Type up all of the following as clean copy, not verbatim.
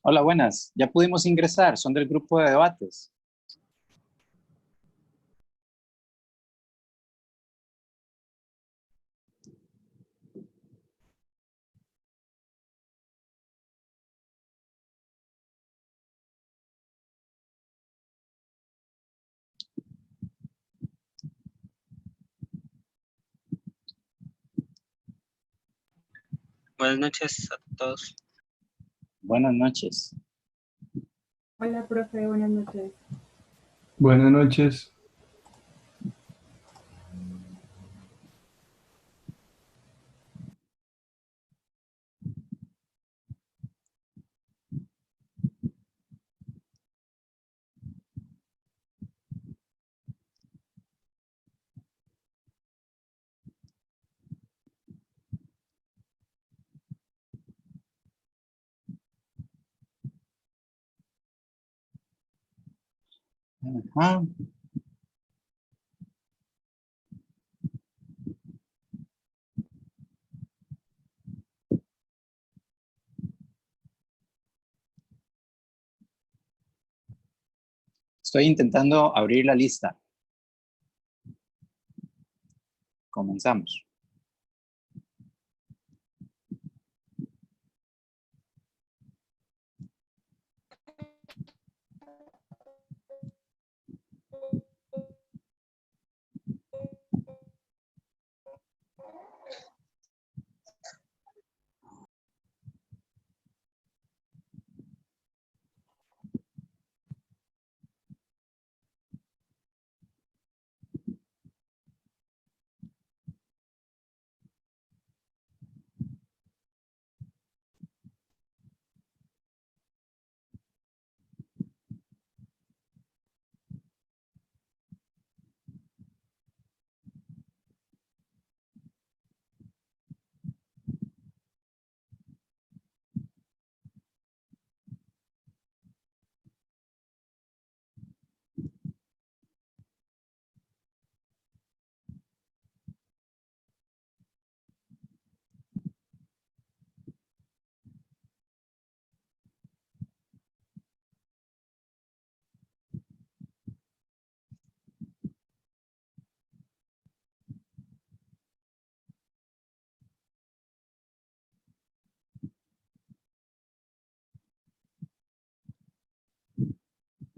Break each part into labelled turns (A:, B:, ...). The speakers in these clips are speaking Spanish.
A: Hola, buenas. Ya pudimos ingresar. Son del grupo de debates.
B: Buenas noches a todos.
A: Buenas noches.
C: Hola, profe, buenas noches.
D: Buenas noches.
A: Ajá. Estoy intentando abrir la lista. Comenzamos.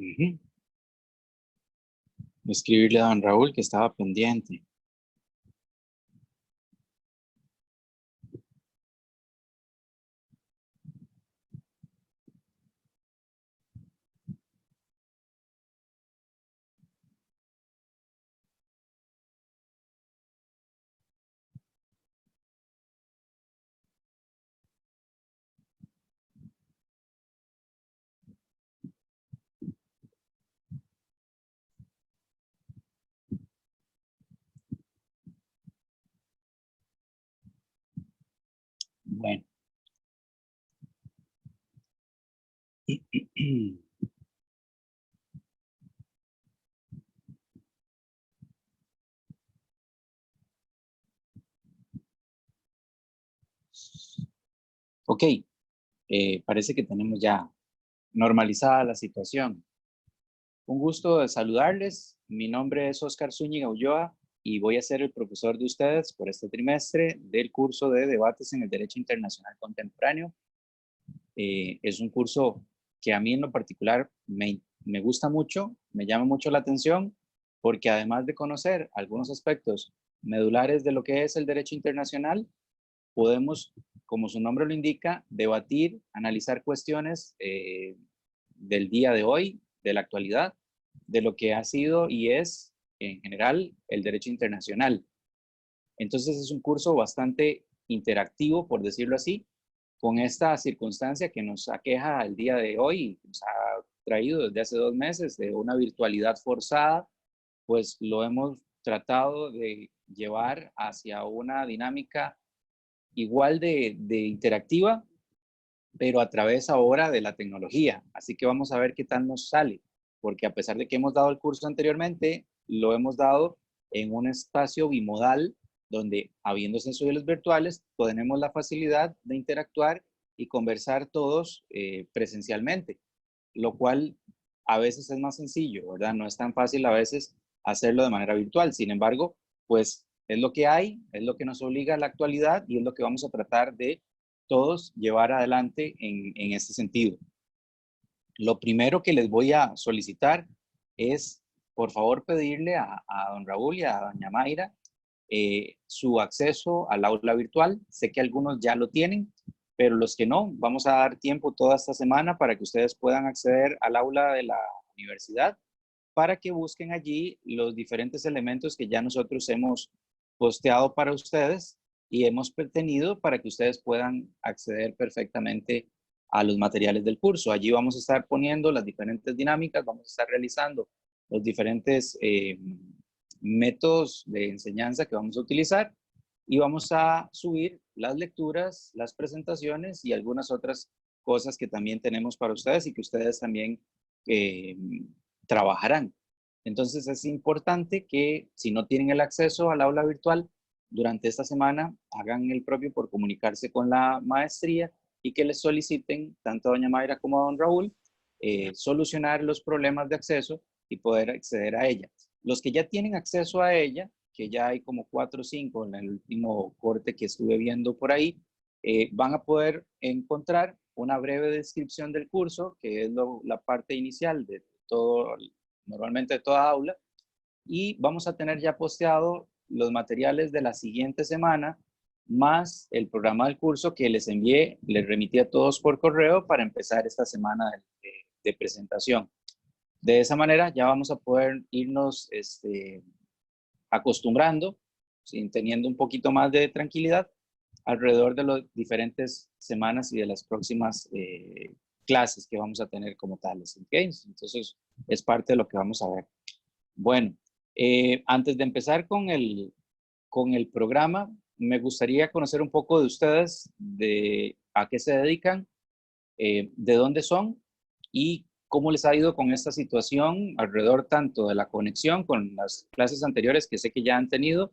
A: Ujú. Escribirle a don Raúl que estaba pendiente. Bueno. Ok. Parece que tenemos ya normalizada la situación. Un gusto de saludarles. Mi nombre es Oscar Zúñiga Ulloa y voy a ser el profesor de ustedes por este trimestre del curso de debates en el Derecho Internacional Contemporáneo. Es un curso que a mí en lo particular me gusta mucho, me llama mucho la atención, porque además de conocer algunos aspectos medulares de lo que es el derecho internacional, podemos, como su nombre lo indica, debatir, analizar cuestiones del día de hoy, de la actualidad, de lo que ha sido y es en general el derecho internacional. Entonces es un curso bastante interactivo, por decirlo así, con esta circunstancia que nos aqueja el día de hoy, nos ha traído desde hace 2 meses de una virtualidad forzada, pues lo hemos tratado de llevar hacia una dinámica igual de interactiva, pero a través ahora de la tecnología. Así que vamos a ver qué tal nos sale, porque a pesar de que hemos dado el curso anteriormente, lo hemos dado en un espacio bimodal donde, habiendo sensores virtuales, tenemos la facilidad de interactuar y conversar todos presencialmente, lo cual a veces es más sencillo, ¿verdad? No es tan fácil a veces hacerlo de manera virtual. Sin embargo, pues es lo que hay, es lo que nos obliga a la actualidad y es lo que vamos a tratar de todos llevar adelante en este sentido. Lo primero que les voy a solicitar es, por favor, pedirle a don Raúl y a doña Mayra su acceso al aula virtual. Sé que algunos ya lo tienen, pero los que no, vamos a dar tiempo toda esta semana para que ustedes puedan acceder al aula de la universidad, para que busquen allí los diferentes elementos que ya nosotros hemos posteado para ustedes y hemos tenido para que ustedes puedan acceder perfectamente a los materiales del curso. Allí vamos a estar poniendo las diferentes dinámicas, vamos a estar realizando los diferentes métodos de enseñanza que vamos a utilizar y vamos a subir las lecturas, las presentaciones y algunas otras cosas que también tenemos para ustedes y que ustedes también trabajarán. Entonces es importante que si no tienen el acceso al aula virtual, durante esta semana hagan el propio por comunicarse con la maestría y que les soliciten, tanto a doña Mayra como a don Raúl, solucionar los problemas de acceso y poder acceder a ella. Los que ya tienen acceso a ella, que ya hay como 4 o 5 en el último corte que estuve viendo por ahí, van a poder encontrar una breve descripción del curso, que es la parte inicial de todo, normalmente de toda aula, y vamos a tener ya posteado los materiales de la siguiente semana, más el programa del curso que les envié, les remití a todos por correo para empezar esta semana de presentación. De esa manera ya vamos a poder irnos acostumbrando, teniendo un poquito más de tranquilidad alrededor de las diferentes semanas y de las próximas clases que vamos a tener como tales. ¿Okay? Entonces, es parte de lo que vamos a ver. Bueno, antes de empezar con el programa, me gustaría conocer un poco de ustedes, de a qué se dedican, de dónde son y cómo les ha ido con esta situación alrededor tanto de la conexión con las clases anteriores que sé que ya han tenido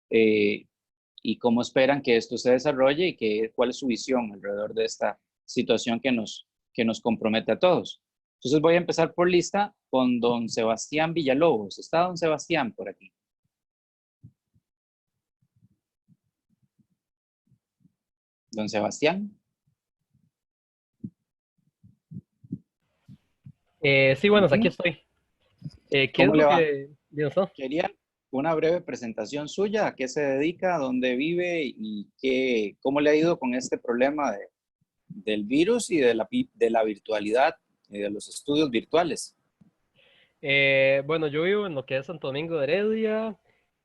A: y cómo esperan que esto se desarrolle y cuál es su visión alrededor de esta situación que nos compromete a todos. Entonces voy a empezar por lista con don Sebastián Villalobos. ¿Está don Sebastián por aquí? Don Sebastián.
E: Sí, bueno, aquí estoy. ¿Qué es
A: ¿Cómo le
E: lo
A: va?
E: que... Dios, ¿no?
A: Quería una breve presentación suya, a qué se dedica, dónde vive y cómo le ha ido con este problema del virus y de la virtualidad y de los estudios virtuales.
E: Bueno, yo vivo en lo que es Santo Domingo de Heredia.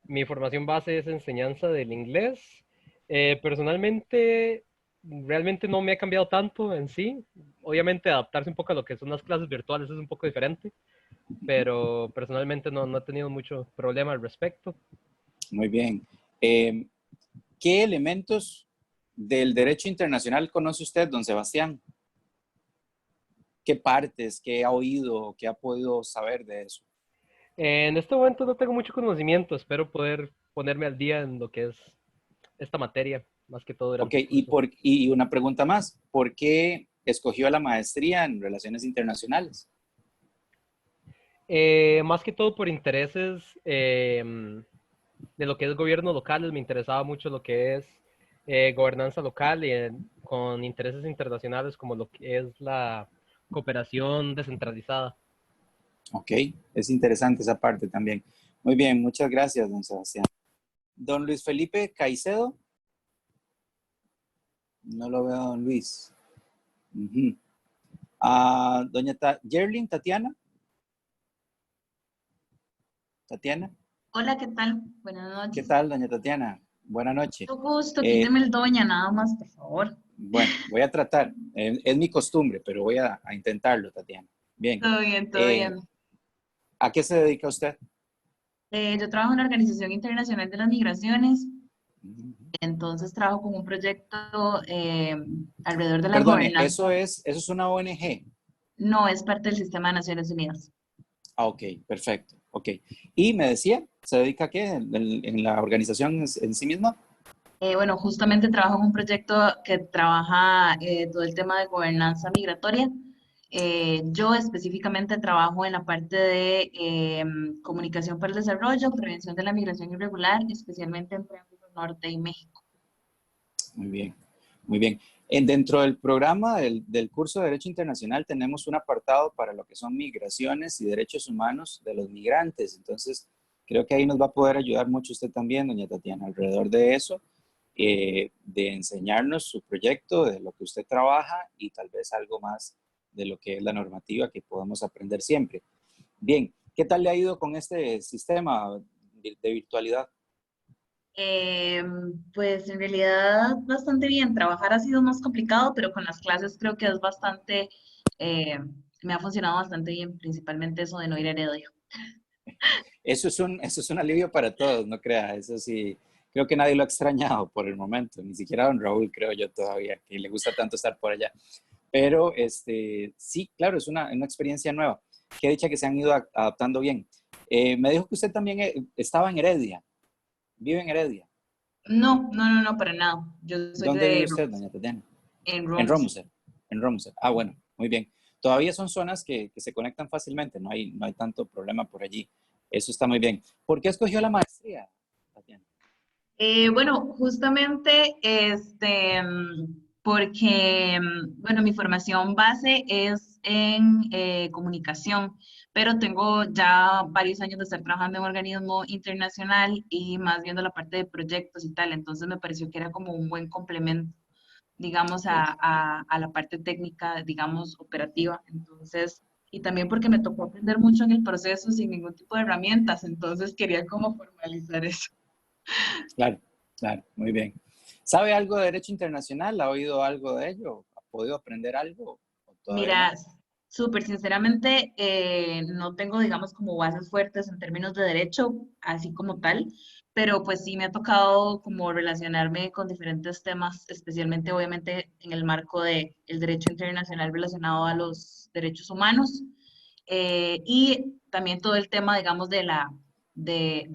E: Mi formación base es enseñanza del inglés. Personalmente, realmente no me ha cambiado tanto en sí. Obviamente, adaptarse un poco a lo que son las clases virtuales es un poco diferente, pero personalmente no he tenido mucho problema al respecto.
A: Muy bien. ¿Qué elementos del derecho internacional conoce usted, don Sebastián? ¿Qué partes, qué ha oído, qué ha podido saber de eso?
E: En este momento no tengo mucho conocimiento. Espero poder ponerme al día en lo que es esta materia, más que todo
A: Ok,
E: durante el curso.
A: y una pregunta más. ¿Por qué escogió la maestría en Relaciones Internacionales?
E: Más que todo por intereses de lo que es gobierno local, me interesaba mucho lo que es gobernanza local y con intereses internacionales como lo que es la cooperación descentralizada.
A: Ok, es interesante esa parte también. Muy bien, muchas gracias, don Sebastián. Don Luis Felipe Caicedo. No lo veo, don Luis. Doña Yerlin, Tatiana. Tatiana.
F: Hola, ¿qué tal? Buenas
A: ¿Qué
F: noches.
A: tal, doña Tatiana? Buenas noches.
F: Mucho gusto, quíteme el doña nada más, por favor.
A: Bueno, voy a tratar. Es mi costumbre, pero voy a intentarlo, Tatiana. Bien.
F: Todo bien, todo bien.
A: ¿A qué se dedica usted?
F: Yo trabajo en la Organización Internacional de las Migraciones, entonces trabajo con un proyecto alrededor de la
A: Perdone,
F: gobernanza.
A: eso es una ONG.
F: No es parte del sistema de Naciones Unidas.
A: Ok, perfecto. Ok. Y me decía, ¿se dedica a qué en la organización en sí misma?
F: Bueno, justamente trabajo en un proyecto que trabaja todo el tema de gobernanza migratoria. Yo específicamente trabajo en la parte de comunicación para el desarrollo, prevención de la migración irregular, especialmente en Triángulo Norte y México.
A: Muy bien, muy bien. Dentro del programa del curso de Derecho Internacional tenemos un apartado para lo que son migraciones y derechos humanos de los migrantes. Entonces, creo que ahí nos va a poder ayudar mucho usted también, doña Tatiana, alrededor de eso, de enseñarnos su proyecto, de lo que usted trabaja y tal vez algo más de lo que es la normativa que podemos aprender siempre. Bien, ¿qué tal le ha ido con este sistema de virtualidad?
F: Eh, pues en realidad bastante bien. Trabajar ha sido más complicado, pero con las clases creo que es bastante, eh, me ha funcionado bastante bien, principalmente eso de no ir a Heredia.
A: Eso es un alivio para todos, no crea, eso sí, creo que nadie lo ha extrañado por el momento, ni siquiera don Raúl creo yo todavía, que le gusta tanto estar por allá. Pero sí, claro, es una experiencia nueva. Qué dicha que se han ido adaptando bien. Me dijo que usted también estaba en Heredia, vive en Heredia.
F: No, para nada. Yo soy
A: ¿Dónde vive
F: de
A: usted, doña Tatiana?
F: en
A: En
F: Roms.
A: Romuser, en Romuser. Ah, bueno, muy bien. Todavía son zonas que se conectan fácilmente, no hay tanto problema por allí. Eso está muy bien. ¿Por qué escogió la maestría, Tatiana?
F: Bueno, justamente porque, bueno, mi formación base es en comunicación, pero tengo ya varios años de estar trabajando en un organismo internacional y más viendo la parte de proyectos y tal, entonces me pareció que era como un buen complemento, digamos,
A: Ok,
F: a la parte técnica, digamos, operativa, entonces, y también porque me tocó aprender mucho en el proceso sin ningún tipo de herramientas, entonces quería como formalizar eso.
A: claro, claro, muy bien. ¿Sabe algo de derecho internacional? ¿Ha oído algo de ello? ¿Ha podido aprender algo? ¿O todavía no?
F: Mira, súper sinceramente, no tengo, digamos, como bases fuertes en términos de derecho, así como tal, pero pues sí me ha tocado como relacionarme con diferentes temas, especialmente obviamente en el marco de el derecho internacional relacionado a los derechos humanos, y también todo el tema, digamos, de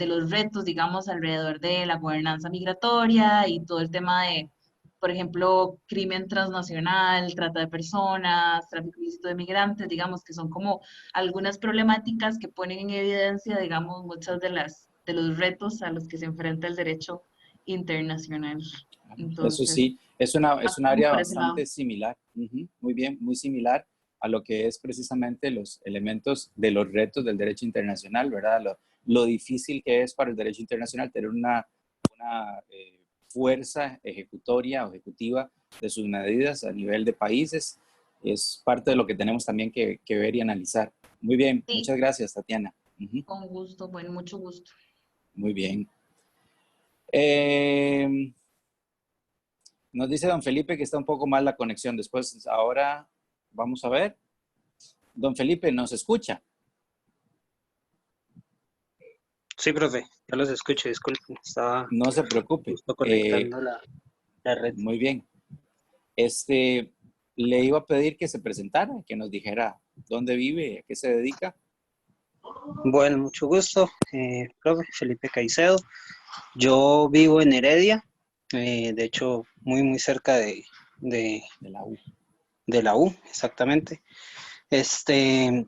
F: los retos, digamos, alrededor de la gobernanza migratoria y todo el tema de, por ejemplo, crimen transnacional, trata de personas, tráfico ilícito de migrantes, digamos, que son como algunas problemáticas que ponen en evidencia, digamos, muchas de los retos a los que se enfrenta el derecho internacional.
A: Eso
F: Entonces,
A: sí, es
F: más
A: un
F: como
A: área
F: por ese lado.
A: bastante similar. Ujú, muy bien, muy similar a lo que es precisamente los elementos de los retos del derecho internacional, ¿verdad? Lo difícil que es para el derecho internacional tener una fuerza ejecutoria o ejecutiva de sus medidas a nivel de países. Es parte de lo que tenemos también que ver y analizar. Muy bien,
F: Sí,
A: muchas gracias, Tatiana. Ujú,
F: con gusto, bueno, mucho gusto.
A: muy bien. Eh, Nos dice don Felipe que está un poco mal la conexión. Después, ahora vamos a ver. Don Felipe, ¿nos escucha?
B: Sí, profe, ya los escucho, disculpen, estaba
A: No se preocupe.
B: justo conectando la red.
A: Muy bien. Le iba a pedir que se presentara, que nos dijera dónde vive, a qué se dedica.
B: Bueno, mucho gusto, profe Felipe Caicedo. Yo vivo en Heredia, de hecho, muy cerca de,
A: De la U.
B: de la U, exactamente.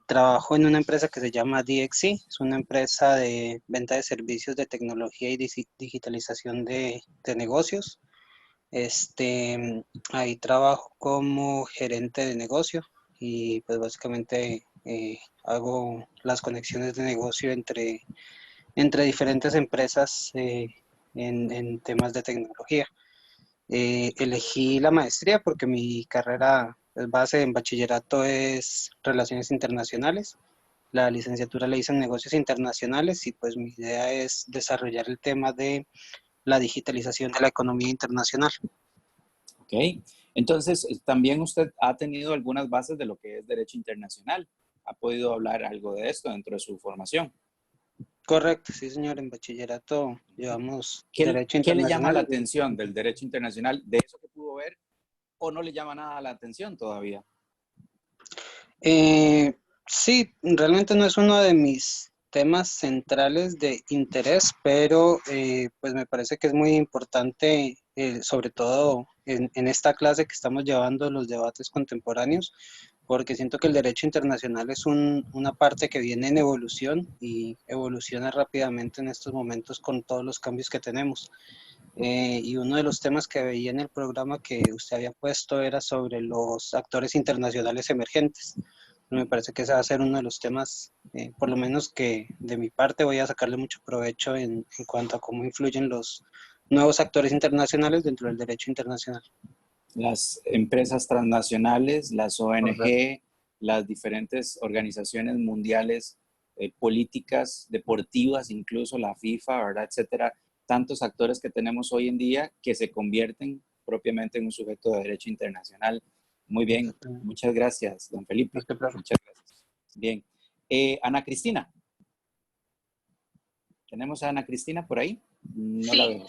B: Trabajo en una empresa que se llama DXC, es una empresa de venta de servicios de tecnología y digitalización de negocios. Ahí trabajo como gerente de negocio y pues básicamente hago las conexiones de negocio entre diferentes empresas en temas de tecnología. Elegí la maestría porque mi carrera pues, base en bachillerato es Relaciones Internacionales. La licenciatura la hice en Negocios Internacionales y pues mi idea es desarrollar el tema de la digitalización de la economía internacional.
A: Ok. Entonces, también usted ha tenido algunas bases de lo que es derecho internacional. ¿Ha podido hablar algo de esto dentro de su formación?
B: Correcto, sí señor, en bachillerato llevamos Derecho
A: ¿Qué le llama la
B: Internacional.
A: atención del derecho internacional, de eso que pudo ver, o no le llama nada la atención todavía?
B: Sí, realmente no es uno de mis temas centrales de interés, pero pues me parece que es muy importante sobre todo en esta clase que estamos llevando los debates contemporáneos, porque siento que el derecho internacional es una parte que viene en evolución y evoluciona rápidamente en estos momentos con todos los cambios que tenemos. Y uno de los temas que veía en el programa que usted había puesto era sobre los actores internacionales emergentes. Me parece que ese va a ser uno de los temas, por lo menos que de mi parte voy a sacarle mucho provecho en cuanto a cómo influyen los nuevos actores internacionales dentro del derecho internacional.
A: Las empresas transnacionales, las ONG,
B: Correcto.
A: las diferentes organizaciones mundiales, políticas, deportivas, incluso la FIFA, ¿verdad? Etcétera. Tantos actores que tenemos hoy en día que se convierten propiamente en un sujeto de derecho internacional. Muy bien, muchas gracias, don Felipe. Muchas gracias. Bien. Ana Cristina. ¿Tenemos a Ana Cristina por ahí? No
G: sí,
A: la veo.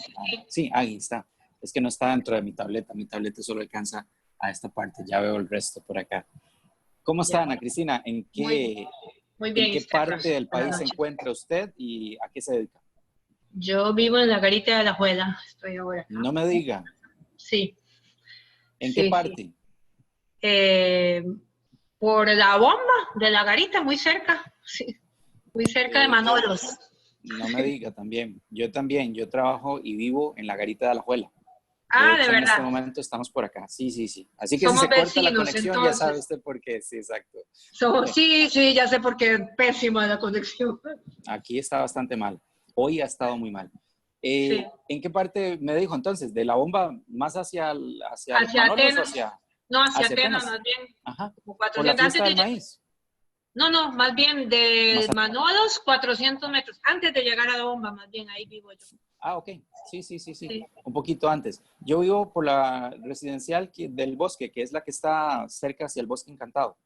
A: Sí, ahí está. Es que no está dentro de mi tableta. Mi tableta solo alcanza a esta parte. Ya veo el resto por acá. ¿Cómo está, Ana Cristina? ¿En qué
G: bien,
A: parte del país se
G: noches.
A: encuentra usted y a qué se dedica?
G: Yo vivo en la Garita de Alajuela, estoy ahora.
A: No me diga.
G: Sí.
A: ¿En qué parte?
G: Sí. Por la bomba de la Garita, muy cerca, sí. Muy cerca de Manolos.
A: No me diga también. Yo también. Yo trabajo y vivo en la Garita de Alajuela.
G: Ah,
A: de hecho,
G: de
A: en este
G: verdad.
A: momento estamos por acá. Sí, sí, sí. Así que
G: Somos
A: si se corta la
G: vecinos,
A: conexión,
G: entonces.
A: ya sabe usted por qué. Sí, exacto.
G: Sí, ya sé por qué es pésima la conexión.
A: Aquí está bastante mal. Hoy ha estado muy mal.
G: Sí.
A: ¿En qué parte me dijo entonces? ¿De la bomba más hacia Manolos
G: Atenas.
A: o hacia...?
G: No, hacia Atenas, más bien.
A: Ajá.
G: Como
A: ¿Por la
G: 400
A: fiesta
G: antes
A: del
G: de
A: maíz?
G: No, más bien de
A: Más
G: Manolos, 400 metros. Antes de llegar a la bomba, más bien, ahí vivo yo.
A: Ah, ok. Sí. Un poquito antes. Yo vivo por la residencial del Bosque, que es la que está cerca hacia el Bosque Encantado.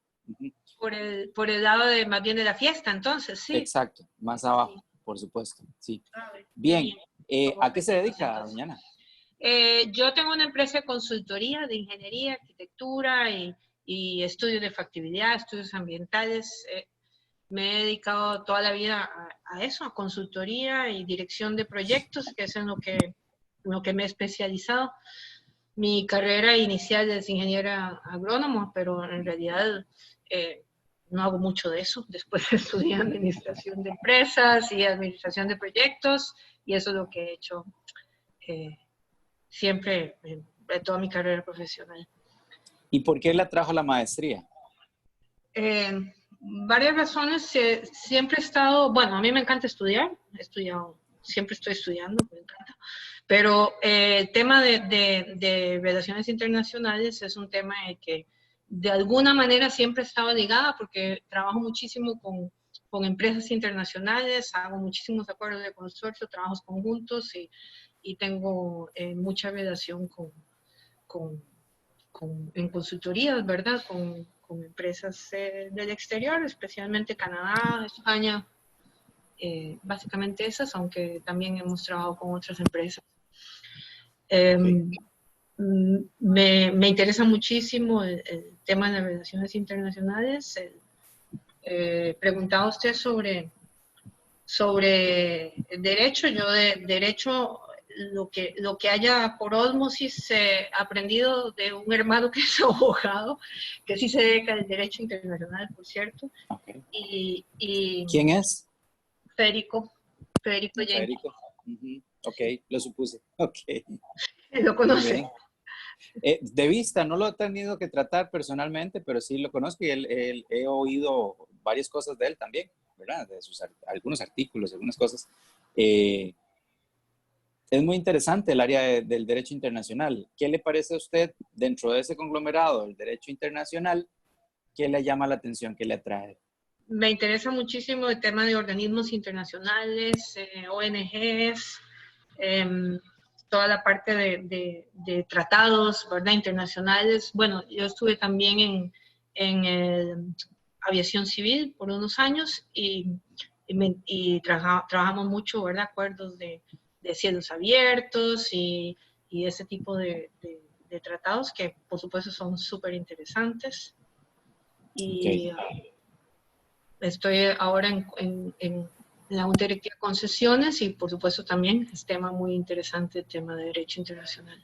G: Por el lado de más bien de la fiesta, entonces, sí.
A: Exacto, más abajo, por supuesto, sí. Bien, ¿a qué se dedica, doña Ana?
G: Yo tengo una empresa de consultoría de ingeniería, arquitectura y estudios de factibilidad, estudios ambientales. Me he dedicado toda la vida a eso, a consultoría y dirección de proyectos, que es en lo que me he especializado. Mi carrera inicial es ingeniera agrónoma, pero en realidad no hago mucho de eso. Después estudié administración de empresas y administración de proyectos, y eso es lo que he hecho siempre en toda mi carrera profesional.
A: ¿Y por qué le atrajo la maestría?
G: Varias razones. Siempre he estado, bueno, a mí me encanta estudiar, he estudiado, siempre estoy estudiando, me encanta, pero el tema de relaciones internacionales es un tema en que de alguna manera siempre he estado ligada porque trabajo muchísimo con empresas internacionales, hago muchísimos acuerdos de consorcio, trabajos conjuntos y tengo mucha relación en consultorías, ¿verdad? Con empresas del exterior, especialmente Canadá, España, básicamente esas, aunque también hemos trabajado con otras empresas. Me interesa muchísimo el tema de las relaciones internacionales. Preguntaba usted sobre el derecho. Yo de derecho, lo que haya por ósmosis aprendido de un hermano que es abogado, que sí se dedica al derecho internacional, por cierto.
A: Okay.
G: Y
A: ¿Quién es?
G: Federico James.
A: Federico. Ok, lo supuse. Ok.
G: Lo conoce.
A: De vista, no lo he tenido que tratar personalmente, pero sí lo conozco y he oído varias cosas de él también, ¿verdad? De algunos artículos, algunas cosas. Es muy interesante el área del derecho internacional. ¿Qué le parece a usted dentro de ese conglomerado del derecho internacional? ¿Qué le llama la atención? ¿Qué le atrae?
G: Me interesa muchísimo el tema de organismos internacionales, ONGs, toda la parte de tratados, ¿verdad? Internacionales. Bueno, yo estuve también en aviación civil por unos años y trabajamos mucho, ¿verdad? Acuerdos de cielos abiertos y ese tipo de tratados que por supuesto son súper interesantes. Y estoy ahora en la Directiva de Concesiones y por supuesto también es tema muy interesante el tema de derecho internacional.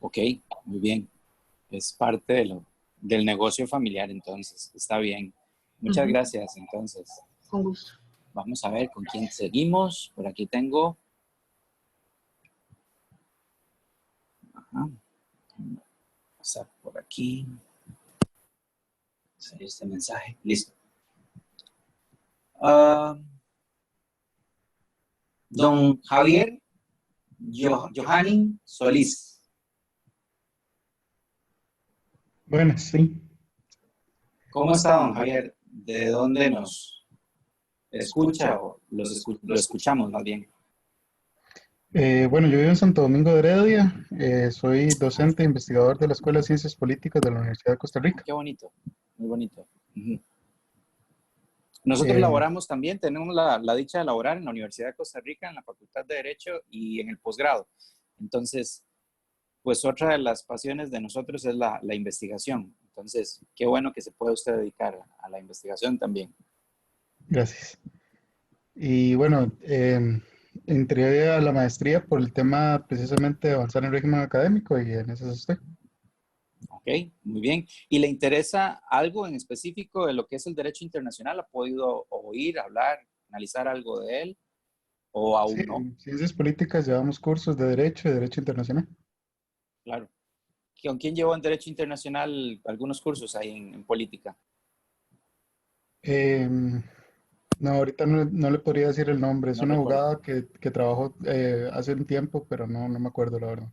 A: Ok, muy bien. Es parte del negocio familiar, entonces. Está bien. Muchas
G: Ujú.
A: gracias, entonces.
G: Con gusto.
A: Vamos a ver con quién seguimos. Por aquí tengo. Ajá. Pasar por aquí. Hacer este mensaje. Listo. Ah, don Javier Johanning Solís.
D: Bueno, sí.
A: ¿Cómo está, don Javier? ¿De dónde nos escucha o lo escuchamos más bien?
D: Bueno, yo vivo en Santo Domingo de Heredia. Soy docente e investigador de la Escuela de Ciencias Políticas de la Universidad de Costa
A: Oh,
D: Rica.
A: qué bonito, muy bonito. Ujú. Nosotros
D: Eh,
A: laboramos también, tenemos la dicha de laborar en la Universidad de Costa Rica, en la Facultad de Derecho y en el posgrado. Entonces, pues otra de las pasiones de nosotros es la investigación. Entonces, qué bueno que se pueda usted dedicar a la investigación también.
D: Gracias. Y bueno, entré a la maestría por el tema precisamente de avanzar en régimen académico y en eso estoy.
A: Ok, muy bien. ¿Y le interesa algo en específico de lo que es el derecho internacional? ¿Ha podido oír, hablar, analizar algo de él o
D: Sí,
A: aún no?
D: en Ciencias Políticas llevamos cursos de Derecho y Derecho Internacional.
A: Claro. ¿Con quién llevó en derecho internacional algunos cursos ahí en política?
D: Em, no, ahorita no le podría decir el nombre. Es
A: No
D: una
A: recuerdo.
D: abogada que trabajó hace un tiempo, pero no me acuerdo la verdad.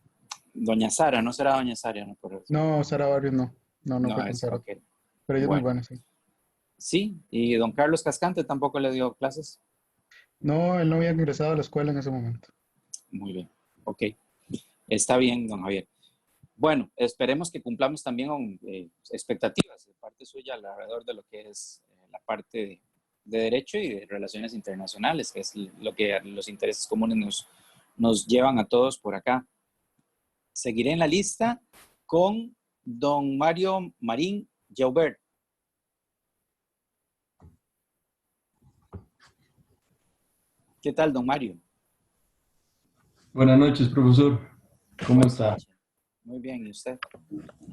A: Doña Sara, ¿no será Doña Sara? No,
D: No, Sara Barrios no. No
A: no
D: fue con
A: es,
D: Sara.
A: ok.
D: Pero ella es muy
A: Bueno,
D: buena, sí.
A: sí, y don Carlos Cascante tampoco le dio clases.
D: No, él no había ingresado a la escuela en ese momento.
A: Muy bien, ok. Está bien, don Javier. Bueno, esperemos que cumplamos también con expectativas de parte suya alrededor de lo que es la parte de derecho y de relaciones internacionales, que es lo que los intereses comunes nos llevan a todos por acá. Seguiré en la lista con don Mario Marín Jaubert. ¿Qué tal, don Mario?
D: Buenas noches, profesor. ¿Cómo
A: Buenas
D: está?
A: noches. Muy bien, ¿y usted?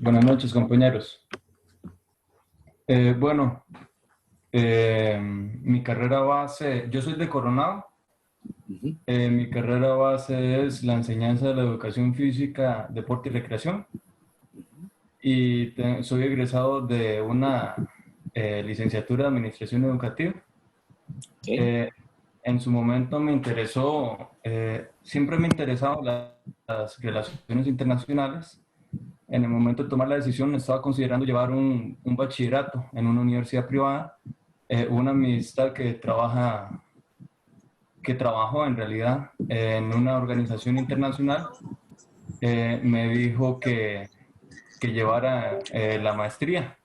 D: Buenas noches, compañeros. Bueno, mi carrera base, yo soy de Coronado.
A: Ujú.
D: Mi carrera base es la enseñanza de la educación física, deporte y recreación. Y soy egresado de una licenciatura de Administración Educativa.
A: Ok.
D: Eh, en su momento me interesó, siempre me han interesado las relaciones internacionales. En el momento de tomar la decisión estaba considerando llevar un bachillerato en una universidad privada. Una amistad que trabajó en realidad en una organización internacional, me dijo que llevara la maestría.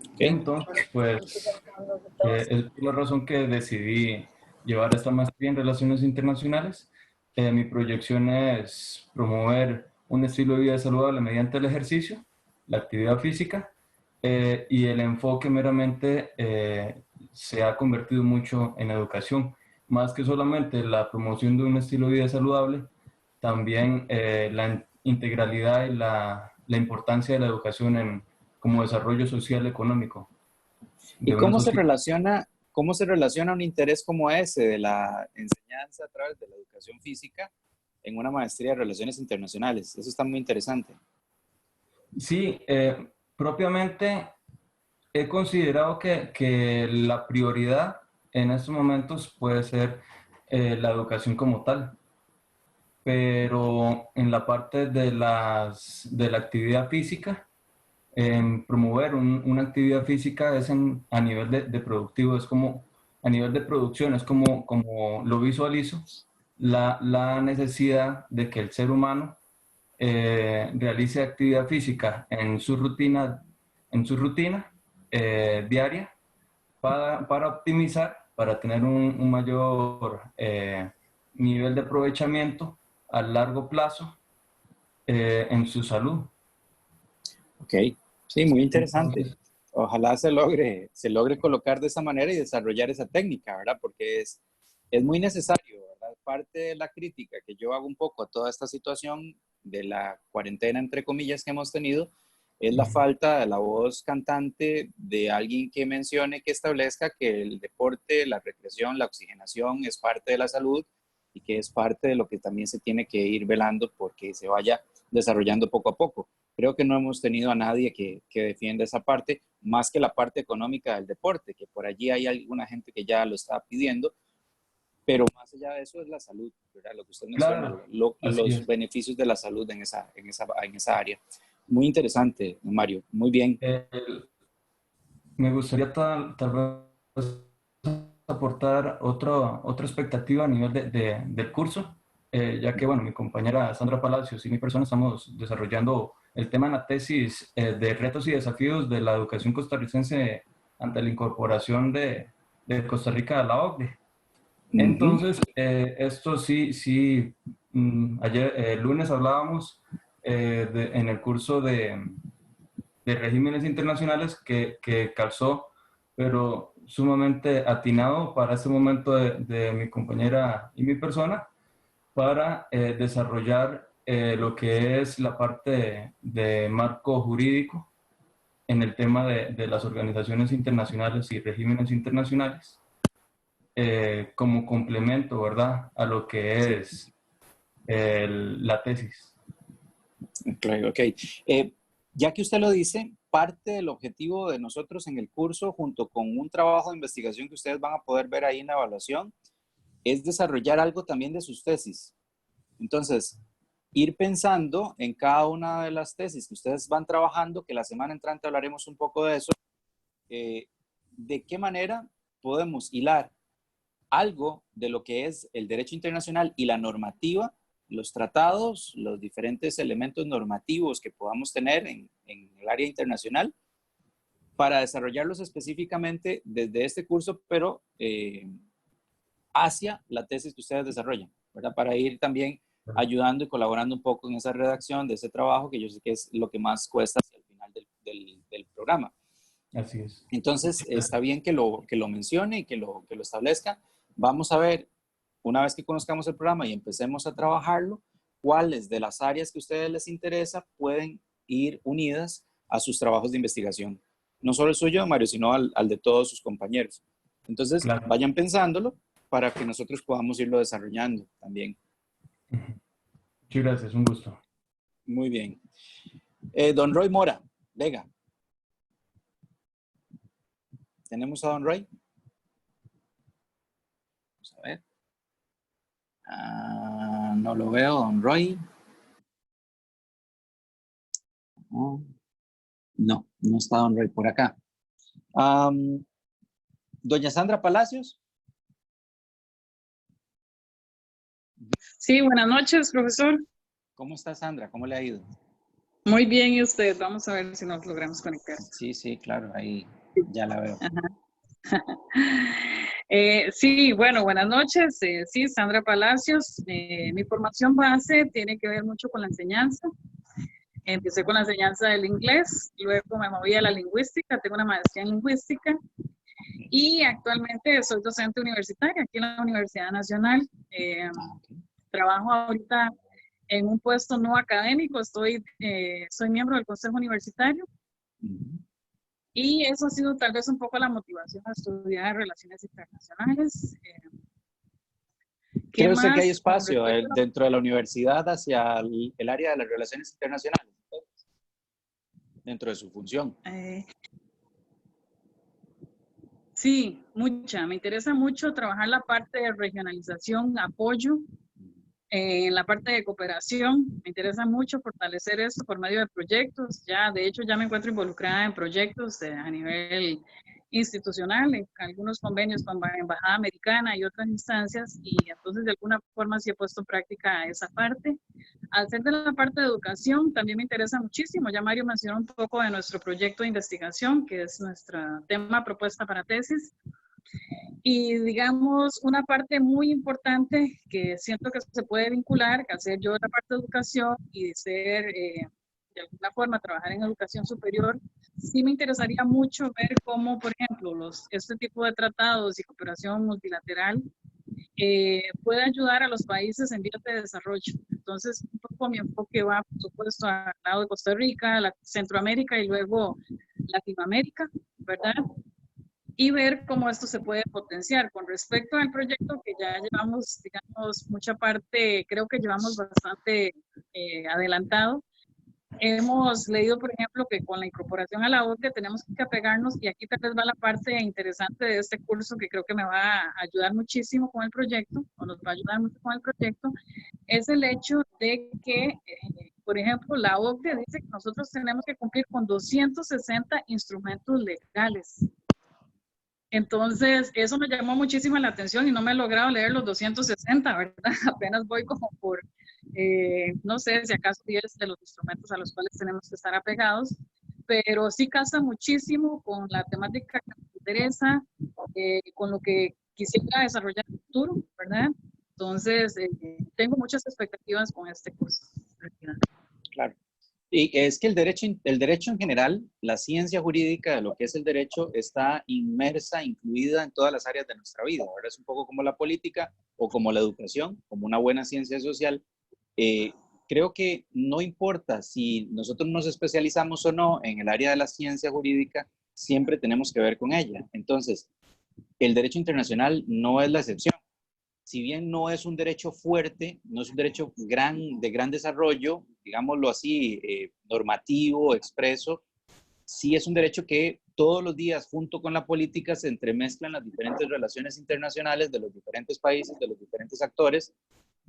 A: Ok.
D: Entonces, pues, es por la razón que decidí llevar esta maestría en Relaciones Internacionales. Mi proyección es promover un estilo de vida saludable mediante el ejercicio, la actividad física, y el enfoque meramente se ha convertido mucho en educación. Más que solamente la promoción de un estilo de vida saludable, también la integralidad y la importancia de la educación como desarrollo social económico
A: ¿Y
D: de una sociedad.
A: cómo se relaciona un interés como ese de la enseñanza a través de la educación física en una maestría de relaciones internacionales? Eso está muy interesante.
D: Sí, propiamente he considerado que la prioridad en estos momentos puede ser la educación como tal, pero en la parte de la actividad física, en promover una actividad física es a nivel de productivo, es como a nivel de producción, es como lo visualizo, la necesidad de que el ser humano realice actividad física en su rutina diaria para optimizar, para tener un mayor nivel de aprovechamiento a largo plazo en su salud.
A: Ok, sí, muy interesante.
D: Entonces,
A: Ojalá se logre colocar de esa manera y desarrollar esa técnica, ¿verdad? Porque es muy necesario, ¿verdad? Parte de la crítica que yo hago un poco a toda esta situación de la cuarentena, entre comillas, que hemos tenido, es la falta de la voz cantante de alguien que mencione, que establezca que el deporte, la recreación, la oxigenación es parte de la salud y que es parte de lo que también se tiene que ir velando porque se vaya desarrollando poco a poco. Creo que no hemos tenido a nadie que defienda esa parte, más que la parte económica del deporte, que por allí hay alguna gente que ya lo está pidiendo, pero más allá de eso es la salud, ¿verdad? Lo que usted menciona,
D: Claro,
A: los beneficios de la salud en esa área. Muy interesante, Mario, muy bien.
D: Me gustaría tal vez aportar otra expectativa a nivel del curso, ya que, bueno, mi compañera Sandra Palacios y mi persona estamos desarrollando el tema en la tesis de retos y desafíos de la educación costarricense ante la incorporación de Costa Rica a la OCDE. Entonces, esto sí, ayer, el lunes hablábamos en el curso de regímenes internacionales que calzó, pero sumamente atinado para este momento de mi compañera y mi persona, para desarrollar lo que es la parte de marco jurídico en el tema de las organizaciones internacionales y regímenes internacionales, como complemento, ¿verdad?, a lo que es la tesis.
A: Claro, ok. Ya que usted lo dice, parte del objetivo de nosotros en el curso, junto con un trabajo de investigación que ustedes van a poder ver ahí en la evaluación, es desarrollar algo también de sus tesis. Entonces, ir pensando en cada una de las tesis que ustedes van trabajando, que la semana entrante hablaremos un poco de eso, de qué manera podemos hilar algo de lo que es el derecho internacional y la normativa, los tratados, los diferentes elementos normativos que podamos tener en el área internacional, para desarrollarlos específicamente desde este curso, pero hacia la tesis que ustedes desarrollan, ¿verdad? Para ir también ayudando y colaborando un poco en esa redacción de ese trabajo, que yo sé que es lo que más cuesta hacia el final del programa.
D: Así es.
A: Entonces, está bien que lo mencione y que lo establezca. Vamos a ver, una vez que conozcamos el programa y empecemos a trabajarlo, cuáles de las áreas que a ustedes les interesa pueden ir unidas a sus trabajos de investigación. No solo el suyo, Mario, sino al de todos sus compañeros. Entonces,
D: Claro.
A: vayan pensándolo para que nosotros podamos irlo desarrollando también.
D: Muchas gracias, un gusto.
A: Muy bien. Don Roy Mora, Vega. ¿Tenemos a Don Roy? Vamos a ver. No lo veo, Don Roy. No está Don Roy por acá. Doña Sandra Palacios.
H: Sí, buenas noches, profesor.
A: ¿Cómo está Sandra? ¿Cómo le ha ido?
H: Muy bien, ¿y usted? Vamos a ver si nos logramos conectar.
A: Sí, claro, ahí ya la veo.
H: Sí, bueno, buenas noches. Sí, Sandra Palacios. Mi formación base tiene que ver mucho con la enseñanza. Empecé con la enseñanza del inglés, luego me moví a la lingüística, tengo una maestría en lingüística y actualmente soy docente universitaria aquí en la Universidad Nacional. Trabajo ahorita en un puesto no académico, soy miembro del Consejo Universitario. Y eso ha sido tal vez un poco la motivación a estudiar relaciones internacionales.
A: ¿Cree usted que hay espacio dentro de la universidad hacia el área de las relaciones internacionales? Dentro de su función.
H: Sí, mucha. Me interesa mucho trabajar la parte de regionalización, apoyo, en la parte de cooperación. Me interesa mucho fortalecer esto por medio de proyectos. De hecho, ya me encuentro involucrada en proyectos a nivel institucional, en algunos convenios con la Embajada Americana y otras instancias, y entonces de alguna forma sí he puesto en práctica esa parte. Al ser de la parte de educación, también me interesa muchísimo. Ya Mario mencionó un poco de nuestro proyecto de investigación, que es nuestro tema propuesta para tesis. Y digamos, una parte muy importante que siento que se puede vincular, que hacer yo la parte de educación y de ser, de alguna forma, trabajar en educación superior, sí me interesaría mucho ver cómo, por ejemplo, este tipo de tratados y cooperación multilateral puede ayudar a los países en vías de desarrollo. entonces un poco mi enfoque va, por supuesto, al lado de Costa Rica, Centroamérica y luego Latinoamérica, ¿verdad? Y ver cómo esto se puede potenciar. Con respecto al proyecto que ya llevamos, digamos, mucha parte, creo que llevamos bastante adelantado. Hemos leído, por ejemplo, que con la incorporación a la OCDE tenemos que apegarnos, y aquí tal vez va la parte interesante de este curso que creo que me va a ayudar muchísimo con el proyecto, o nos va a ayudar mucho con el proyecto, es el hecho de que, por ejemplo, la OCDE dice que nosotros tenemos que cumplir con 260 instrumentos legales. Entonces, eso me llamó muchísimo la atención y no me he logrado leer los 260, ¿verdad? Apenas voy como por, no sé, si acaso 10 de los instrumentos a los cuales tenemos que estar apegados, pero sí casa muchísimo con la temática que me interesa, con lo que quisiera desarrollar en el futuro, ¿verdad? Entonces, tengo muchas expectativas con este curso.
A: Claro. Y es que el derecho en general, la ciencia jurídica de lo que es el derecho está inmersa, incluida en todas las áreas de nuestra vida. Ahora es un poco como la política o como la educación, como una buena ciencia social. Creo que no importa si nosotros nos especializamos o no en el área de la ciencia jurídica, siempre tenemos que ver con ella. Entonces, el derecho internacional no es la excepción. Si bien no es un derecho fuerte, no es un derecho de gran desarrollo, digámoslo así, normativo, expreso, sí es un derecho que todos los días, junto con la política, se entremezclan las diferentes relaciones internacionales de los diferentes países, de los diferentes actores,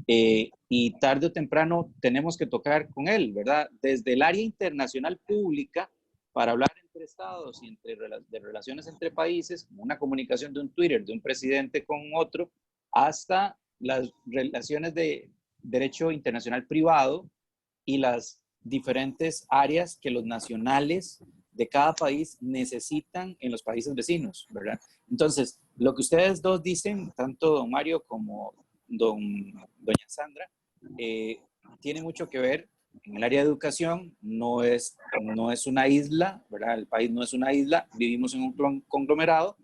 A: y tarde o temprano tenemos que tocar con él, ¿verdad? Desde el área internacional pública, para hablar entre estados y de relaciones entre países, como una comunicación de un Twitter, de un presidente con otro, hasta las relaciones de derecho internacional privado y las diferentes áreas que los nacionales de cada país necesitan en los países vecinos, ¿verdad? Entonces, lo que ustedes dos dicen, tanto don Mario como doña Sandra, tiene mucho que ver en el área de educación. No es una isla, ¿verdad? El país no es una isla, vivimos en un conglomerado,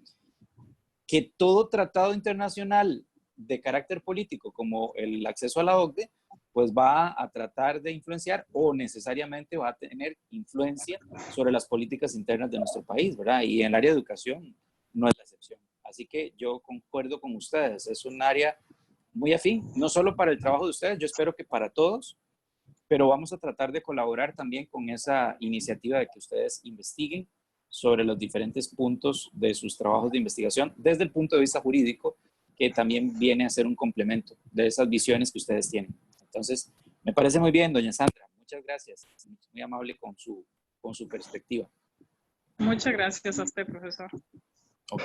A: que todo tratado internacional de carácter político, como el acceso a la OCDE, pues va a tratar de influenciar o necesariamente va a tener influencia sobre las políticas internas de nuestro país, ¿verdad? Y en el área de educación no es la excepción. Así que yo concuerdo con ustedes, es un área muy afín, no solo para el trabajo de ustedes, yo espero que para todos, pero vamos a tratar de colaborar también con esa iniciativa de que ustedes investiguen sobre los diferentes puntos de sus trabajos de investigación desde el punto de vista jurídico, que también viene a ser un complemento de esas visiones que ustedes tienen. Entonces, me parece muy bien, doña Sandra. Muchas gracias. Muy amable con su perspectiva.
H: Muchas gracias a usted, profesor.
A: Ok.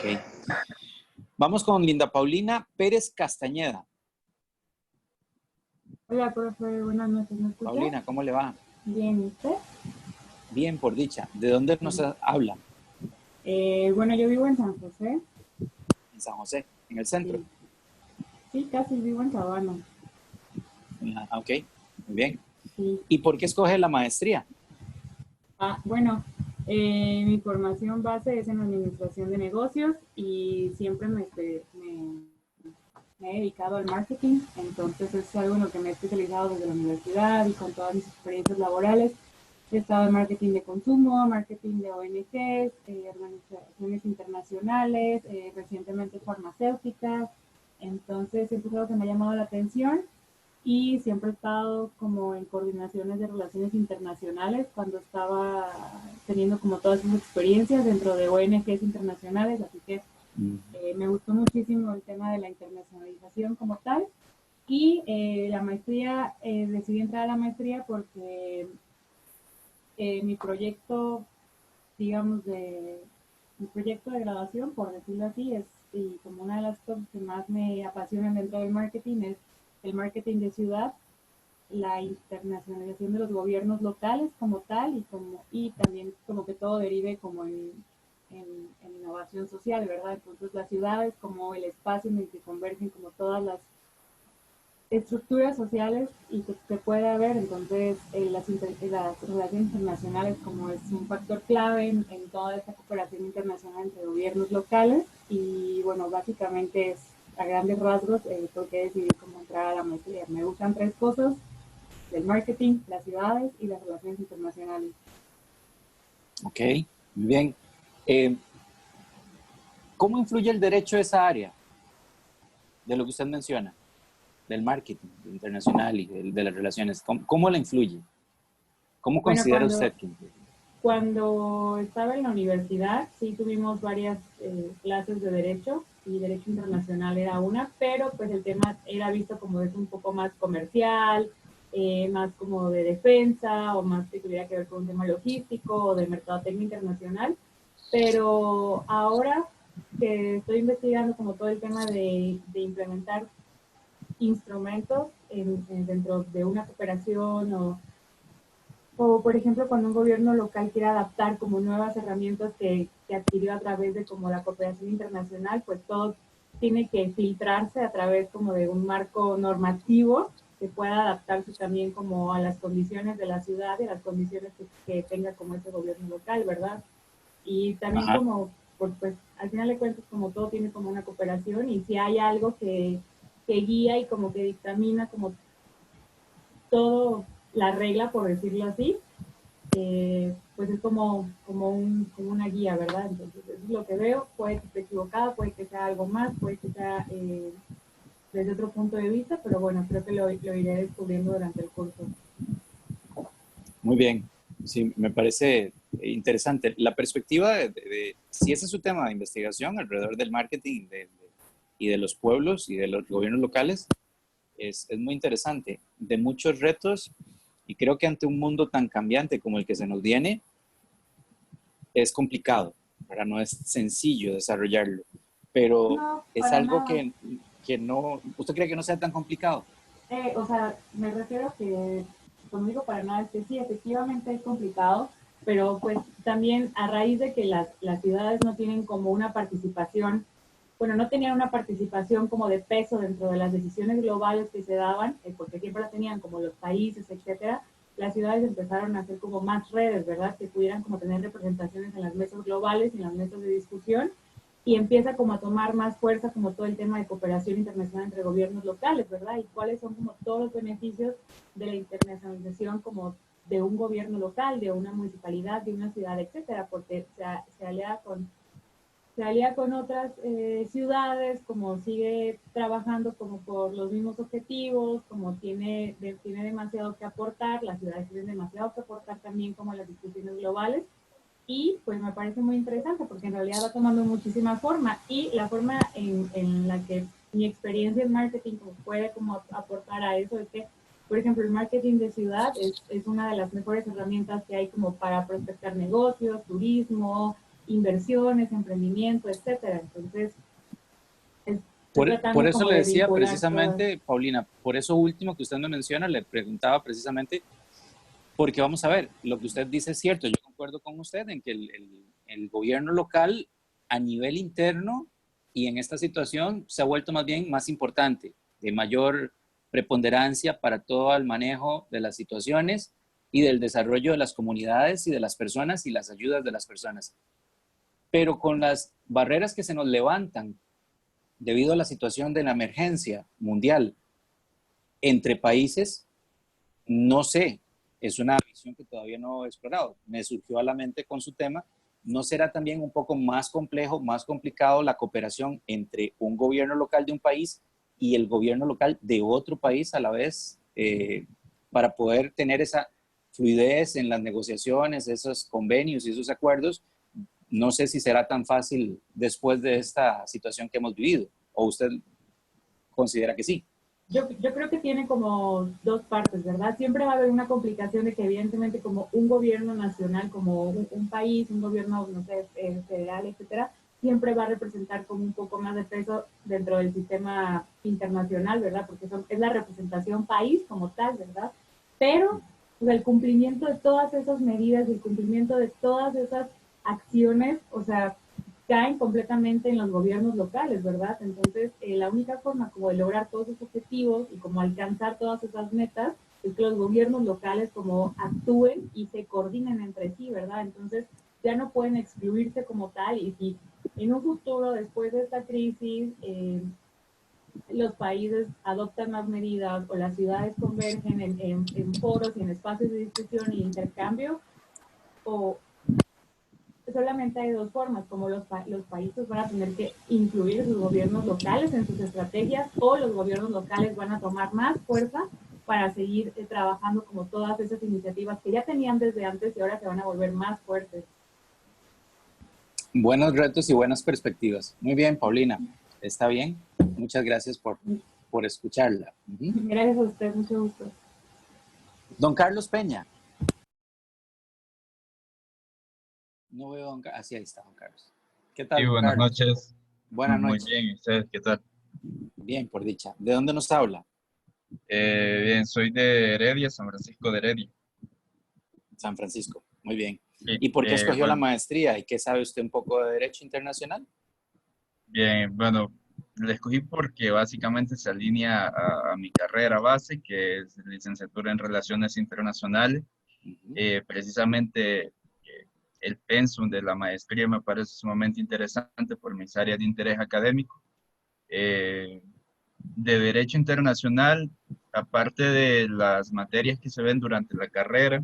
A: Vamos con Linda Paulina Pérez Castañeda.
C: Hola, profe. Buenas noches. ¿Me escucha?
A: Paulina, ¿cómo le va?
C: Bien, ¿y usted?
A: Bien, por dicha. ¿De dónde nos habla?
C: Bueno, yo vivo en San José.
A: En San José, en el centro.
C: Sí, casi vivo en Sabana.
A: Ok, muy bien.
C: Sí.
A: ¿Y por qué escoge la maestría?
C: Bueno, mi formación base es en administración de negocios y siempre me he dedicado al marketing, entonces es algo en lo que me he especializado desde la universidad y con todas mis experiencias laborales. He estado en marketing de consumo, marketing de ONGs, organizaciones internacionales, recientemente farmacéuticas, entonces siempre es algo que me ha llamado la atención y siempre he estado como en coordinaciones de relaciones internacionales cuando estaba teniendo como todas esas experiencias dentro de ONGs internacionales, así que me gustó muchísimo el tema de la internacionalización como tal y la maestría, decidí entrar a la maestría porque mi proyecto, digamos, mi proyecto de graduación, por decirlo así, es, y como una de las cosas que más me apasionan dentro del marketing es el marketing de ciudad, la internacionalización de los gobiernos locales como tal y también como que todo derive como en innovación social, ¿verdad? Entonces las ciudades como el espacio en el que convergen como todas las estructuras sociales y que puede haber, entonces las relaciones internacionales como es un factor clave en toda esta cooperación internacional entre gobiernos locales y bueno, básicamente es a grandes rasgos porque decidí cómo entrar a la maestría. Me gustan tres cosas, del marketing, las ciudades y las relaciones internacionales.
A: Ok, muy bien. ¿Cómo influye el derecho a esa área de lo que usted menciona, del marketing internacional y de las relaciones? ¿Cómo la influye? ¿Cómo
C: Bueno,
A: considera usted que influye?
C: Cuando estaba en la universidad, sí tuvimos varias clases de derecho, y derecho internacional era una, pero pues el tema era visto como es un poco más comercial, más como de defensa, o más que tuviera que ver con un tema logístico o de mercadotecnia internacional. Pero ahora que estoy investigando como todo el tema de implementar instrumentos dentro de una cooperación, o por ejemplo cuando un gobierno local quiere adaptar como nuevas herramientas que adquirió a través de como la cooperación internacional, pues todo tiene que filtrarse a través como de un marco normativo que pueda adaptarse también como a las condiciones de la ciudad y a las condiciones que tenga como ese gobierno local, ¿verdad? Y también
A: Ajá.
C: como, pues al final de cuentas como todo tiene como una cooperación, y si hay algo que guía y como que dictamina como todo la regla, por decirlo así, pues es como una guía, ¿verdad? Entonces, eso es lo que veo. Puede que esté equivocada, puede que sea algo más, puede que sea desde otro punto de vista, pero bueno, creo que lo iré descubriendo durante el curso.
A: Muy bien. Sí, me parece interesante. La perspectiva si ese es su tema de investigación alrededor del marketing y de los pueblos y de los gobiernos locales, es muy interesante. De muchos retos, y creo que ante un mundo tan cambiante como el que se nos viene, es complicado, ¿verdad? No es sencillo desarrollarlo, pero
C: No,
A: es
C: para
A: algo
C: nada.
A: que no, ¿usted cree que no sea tan complicado?
C: O sea, me refiero a que, como digo, para nada, es que sí, efectivamente es complicado, pero pues también a raíz de que las ciudades no tienen como una participación, bueno, no tenían una participación como de peso dentro de las decisiones globales que se daban, porque siempre la tenían como los países, etcétera. Las ciudades empezaron a hacer como más redes, ¿verdad? Que pudieran como tener representaciones en las mesas globales y en las mesas de discusión, y empieza como a tomar más fuerza como todo el tema de cooperación internacional entre gobiernos locales, ¿verdad? Y cuáles son como todos los beneficios de la internacionalización como de un gobierno local, de una municipalidad, de una ciudad, etcétera, porque se alía con otras ciudades, como sigue trabajando como por los mismos objetivos, como tiene demasiado que aportar, las ciudades tienen demasiado que aportar también como a las discusiones globales. Y pues me parece muy interesante porque en realidad va tomando muchísima forma, y la forma en la que mi experiencia en marketing como puede como aportar a eso es que, por ejemplo, el marketing de ciudad es una de las mejores herramientas que hay como para prospectar negocios, turismo, inversiones, emprendimiento, etcétera. Entonces, estoy
A: Por
C: tratando
A: eso
C: como
A: le
C: de
A: decía
C: vincular todas.
A: precisamente, Paulina, por eso último que usted me menciona, le preguntaba precisamente, porque vamos a ver, lo que usted dice es cierto, yo concuerdo con usted en que el gobierno local a nivel interno y en esta situación se ha vuelto más bien más importante, de mayor preponderancia para todo el manejo de las situaciones y del desarrollo de las comunidades y de las personas y las ayudas de las personas. Pero con las barreras que se nos levantan debido a la situación de la emergencia mundial entre países, no sé, es una visión que todavía no he explorado. Me surgió a la mente con su tema. ¿No será también un poco más complejo, más complicado la cooperación entre un gobierno local de un país y el gobierno local de otro país a la vez, para poder tener esa fluidez en las negociaciones, esos convenios y esos acuerdos? No sé si será tan fácil después de esta situación que hemos vivido, o usted considera que sí.
C: Yo creo que tiene como dos partes, ¿verdad? Siempre va a haber una complicación de que evidentemente como un gobierno nacional, como un país, un gobierno, no sé, federal, etcétera, siempre va a representar como un poco más de peso dentro del sistema internacional, ¿verdad? Porque es la representación país como tal, ¿verdad? Pero o sea, el cumplimiento de todas esas medidas, el cumplimiento de todas esas acciones, o sea, caen completamente en los gobiernos locales, ¿verdad? Entonces, la única forma como de lograr todos esos objetivos y como alcanzar todas esas metas es que los gobiernos locales como actúen y se coordinen entre sí, ¿verdad? Entonces, ya no pueden excluirse como tal, y si en un futuro, después de esta crisis, los países adoptan más medidas o las ciudades convergen en foros y en espacios de discusión y intercambio, o solamente hay dos formas, como los países van a tener que incluir sus gobiernos locales en sus estrategias, o los gobiernos locales van a tomar más fuerza para seguir trabajando como todas esas iniciativas que ya tenían desde antes y ahora se van a volver más fuertes.
A: Buenos retos y buenas perspectivas. Muy bien, Paulina. ¿Está bien? Muchas gracias por escucharla.
C: Gracias a usted, mucho gusto.
A: Don Carlos Peña. No veo a don Carlos. Sí, ahí está, don Carlos. ¿Qué tal,
I: Sí,
A: don
I: buenas
A: Carlos?
I: noches.
A: Buenas noches.
I: Muy bien, ¿y ustedes qué tal?
A: Bien, por dicha. ¿De dónde nos habla?
I: Bien, soy de Heredia, San Francisco de Heredia.
A: San Francisco. Muy bien.
I: Sí,
A: ¿Y por qué escogió la
I: bueno,
A: maestría? ¿Y qué sabe usted un poco de Derecho Internacional?
I: bien, bueno, la escogí porque básicamente se alinea a mi carrera base, que es licenciatura en Relaciones Internacionales. Precisamente el pensum de la maestría me parece sumamente interesante por mis áreas de interés académico. De Derecho Internacional, aparte de las materias que se ven durante la carrera,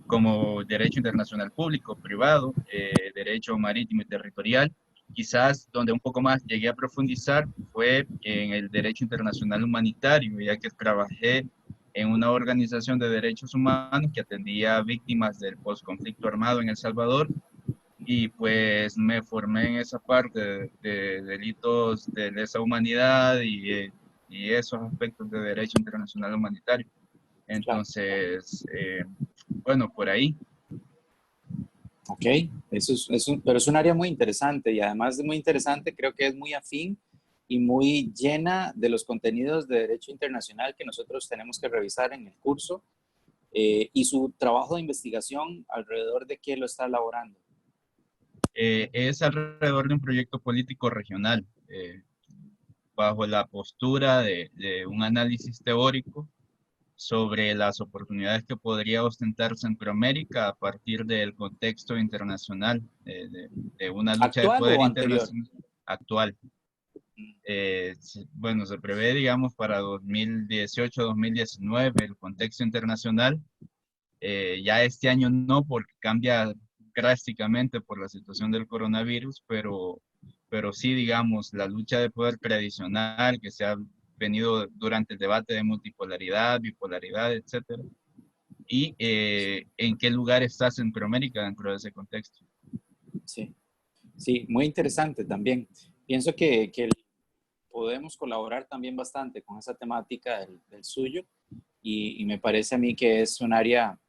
I: como Derecho Internacional Público, Privado, Derecho Marítimo y Territorial, quizás donde un poco más llegué a profundizar fue en el Derecho Internacional Humanitario, ya que trabajé en una organización de derechos humanos que atendía a víctimas del postconflicto armado en El Salvador, y pues me formé en esa parte de delitos de lesa humanidad y esos aspectos de derecho internacional humanitario. Entonces, bueno, por ahí.
A: Ok, pero es un área muy interesante, y además de muy interesante, creo que es muy afín y muy llena de los contenidos de Derecho Internacional que nosotros tenemos que revisar en el curso, y su trabajo de investigación, ¿alrededor de qué lo está elaborando?
I: Es alrededor de un proyecto político regional, bajo la postura de un análisis teórico sobre las oportunidades que podría ostentar Centroamérica a partir del contexto internacional, de una lucha de
A: ¿Actual
I: poder
A: o anterior?
I: internacional actual. Bueno, se prevé, digamos, para 2018-2019 el contexto internacional. Ya este año no, porque cambia drásticamente por la situación del coronavirus, pero sí, digamos, la lucha de poder tradicional que se ha venido durante el debate de multipolaridad, bipolaridad, etcétera. Y en qué lugar está Centroamérica dentro de ese contexto.
A: Sí, sí, muy interesante también. Pienso que podemos colaborar también bastante con esa temática del suyo, y me parece a mí que es un área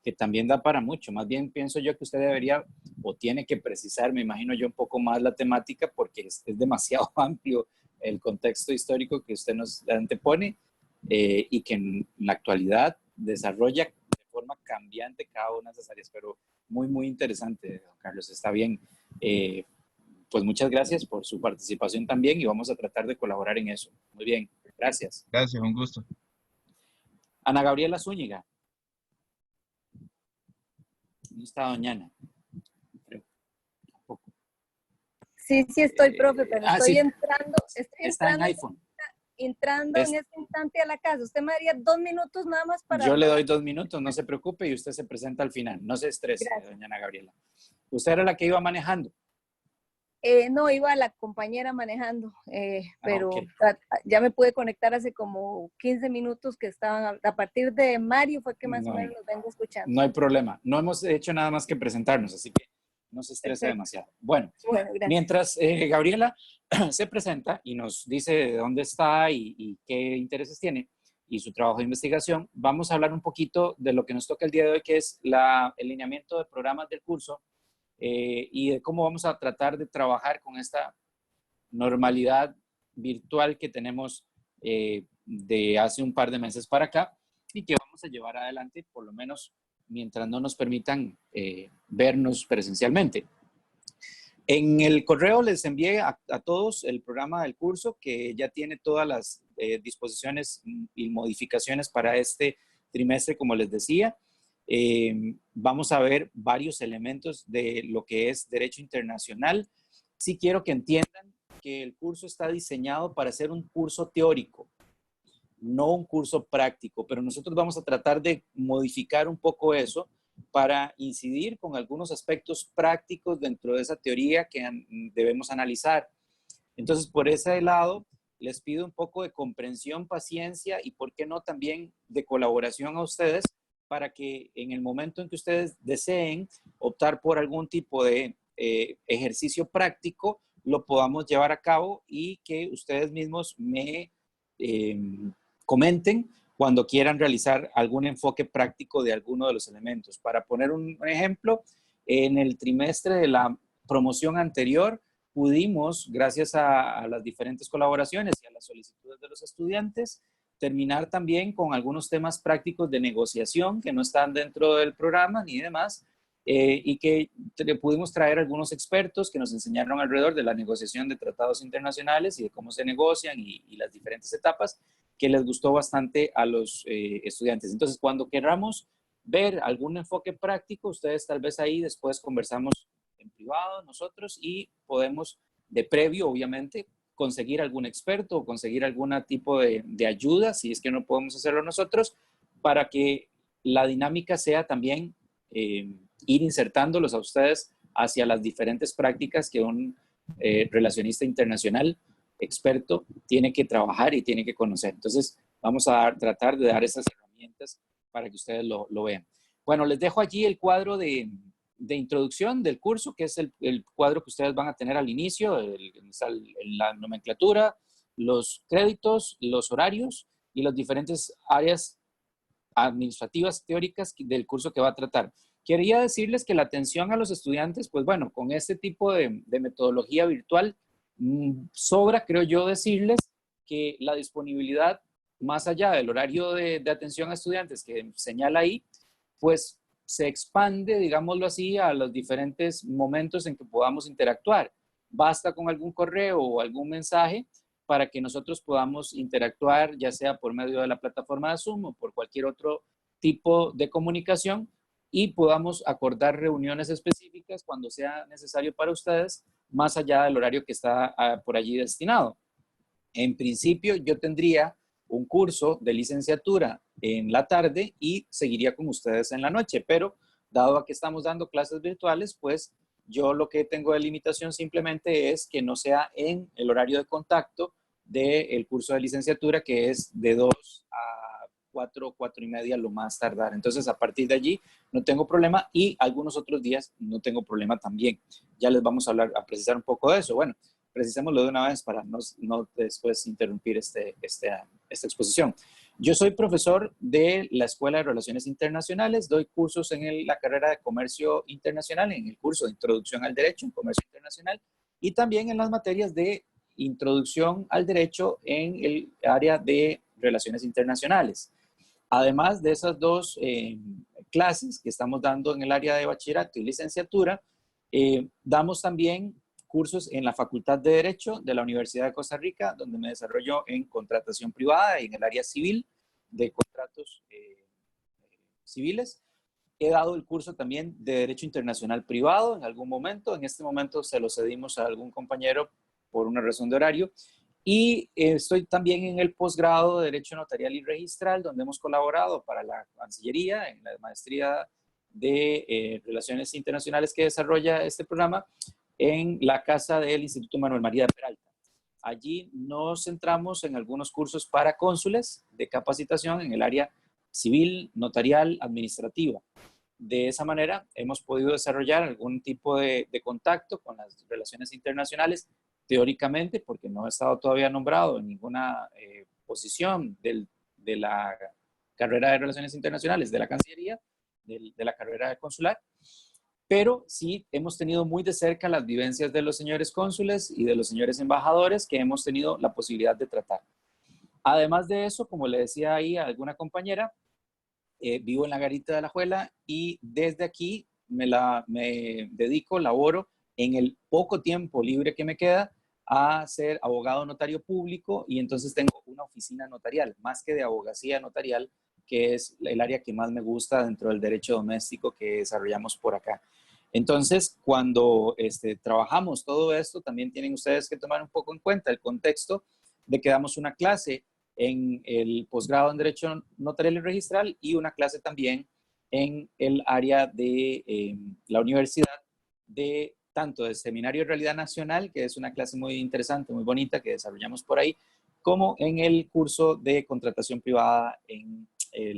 A: que también da para mucho. Más bien pienso yo que usted debería o tiene que precisar, me imagino yo, un poco más la temática, porque es demasiado amplio el contexto histórico que usted nos antepone, y que en la actualidad desarrolla de forma cambiante cada una de esas áreas, pero muy, muy interesante, don Carlos. Está bien. Pues muchas gracias por su participación también, y vamos a tratar de colaborar en eso. Muy bien, gracias.
I: Gracias, un gusto.
A: Ana Gabriela Zúñiga. ¿Dónde está doña Ana?
J: Sí, sí estoy, profe, pero estoy
A: sí.
J: entrando.
A: Está en iPhone.
J: Entrando en este instante a la casa. Usted me daría 2 minutos nada más para...
A: Yo le doy 2 minutos, no se preocupe, y usted se presenta al final. No se estrese, gracias, doña Ana Gabriela. ¿Usted era la que iba manejando?
J: No, iba la compañera manejando, pero
A: okay,
J: ya me pude conectar hace como 15 minutos que estaban, a partir de Mario fue que más o menos los vengo escuchando.
A: No hay problema, no hemos hecho nada más que presentarnos, así que no se estrese demasiado. Bueno, mientras Gabriela se presenta y nos dice de dónde está y qué intereses tiene y su trabajo de investigación, vamos a hablar un poquito de lo que nos toca el día de hoy, que es el lineamiento de programas del curso, y de cómo vamos a tratar de trabajar con esta normalidad virtual que tenemos de hace un par de meses para acá, y que vamos a llevar adelante por lo menos mientras no nos permitan vernos presencialmente. En el correo les envié a todos el programa del curso, que ya tiene todas las disposiciones y modificaciones para este trimestre, como les decía. Vamos a ver varios elementos de lo que es derecho internacional, sí quiero que entiendan que el curso está diseñado para ser un curso teórico, no un curso práctico, pero nosotros vamos a tratar de modificar un poco eso para incidir con algunos aspectos prácticos dentro de esa teoría que debemos analizar. Entonces, por ese lado, les pido un poco de comprensión, paciencia y, ¿por qué no, también de colaboración a ustedes para que en el momento en que ustedes deseen optar por algún tipo de ejercicio práctico, lo podamos llevar a cabo y que ustedes mismos me comenten cuando quieran realizar algún enfoque práctico de alguno de los elementos. Para poner un ejemplo, en el trimestre de la promoción anterior, pudimos, gracias a las diferentes colaboraciones y a las solicitudes de los estudiantes, terminar también con algunos temas prácticos de negociación que no están dentro del programa ni demás, y que pudimos traer algunos expertos que nos enseñaron alrededor de la negociación de tratados internacionales y de cómo se negocian y las diferentes etapas, que les gustó bastante a los estudiantes. Entonces, cuando queramos ver algún enfoque práctico, ustedes tal vez ahí después conversamos en privado nosotros y podemos de previo, obviamente, conseguir algún experto o conseguir algún tipo de ayuda, si es que no podemos hacerlo nosotros, para que la dinámica sea también ir insertándolos a ustedes hacia las diferentes prácticas que un relacionista internacional experto tiene que trabajar y tiene que conocer. Entonces, vamos a tratar de dar esas herramientas para que ustedes lo vean. Bueno, les dejo allí el cuadro de introducción del curso, que es el cuadro que ustedes van a tener al inicio, la nomenclatura, los créditos, los horarios y las diferentes áreas administrativas teóricas del curso que va a tratar. Quería decirles que la atención a los estudiantes, pues bueno, con este tipo de metodología virtual, sobra, creo yo, decirles que la disponibilidad, más allá del horario de atención a estudiantes que señala ahí, pues se expande, digámoslo así, a los diferentes momentos en que podamos interactuar. Basta con algún correo o algún mensaje para que nosotros podamos interactuar, ya sea por medio de la plataforma de Zoom o por cualquier otro tipo de comunicación, y podamos acordar reuniones específicas cuando sea necesario para ustedes, más allá del horario que está por allí destinado. En principio, yo tendría un curso de licenciatura en la tarde y seguiría con ustedes en la noche, pero dado a que estamos dando clases virtuales, pues yo lo que tengo de limitación simplemente es que no sea en el horario de contacto del curso de licenciatura, que es de 2 a 4, 4 y media lo más tardar. Entonces, a partir de allí no tengo problema, y algunos otros días no tengo problema también. Ya les vamos a precisar un poco de eso. Bueno, precisémoslo de una vez para no después interrumpir esta exposición. Yo soy profesor de la Escuela de Relaciones Internacionales, doy cursos en la carrera de Comercio Internacional, en el curso de Introducción al Derecho en Comercio Internacional, y también en las materias de Introducción al Derecho en el área de Relaciones Internacionales. Además de esas dos clases que estamos dando en el área de bachillerato y licenciatura, damos también cursos en la Facultad de Derecho de la Universidad de Costa Rica, donde me desarrollo en contratación privada y en el área civil de contratos civiles. He dado el curso también de Derecho Internacional Privado en algún momento. En este momento se lo cedimos a algún compañero por una razón de horario. Y estoy también en el posgrado de Derecho Notarial y Registral, donde hemos colaborado para la Cancillería en la maestría de Relaciones Internacionales que desarrolla este programa en la casa del Instituto Manuel María de Peralta. Allí nos centramos en algunos cursos para cónsules de capacitación en el área civil, notarial, administrativa. De esa manera hemos podido desarrollar algún tipo de contacto con las relaciones internacionales, teóricamente, porque no he estado todavía nombrado en ninguna posición de la carrera de Relaciones Internacionales de la Cancillería, de la carrera de consular, pero sí hemos tenido muy de cerca las vivencias de los señores cónsules y de los señores embajadores que hemos tenido la posibilidad de tratar. Además de eso, como le decía ahí a alguna compañera, vivo en la Garita de Alajuela y desde aquí me dedico, laboro en el poco tiempo libre que me queda a ser abogado notario público, y entonces tengo una oficina notarial, más que de abogacía notarial, que es el área que más me gusta dentro del derecho doméstico que desarrollamos por acá. Entonces, cuando trabajamos todo esto, también tienen ustedes que tomar un poco en cuenta el contexto de que damos una clase en el posgrado en Derecho Notarial y Registral y una clase también en el área de la universidad de tanto de Seminario de Realidad Nacional, que es una clase muy interesante, muy bonita que desarrollamos por ahí, como en el curso de contratación privada en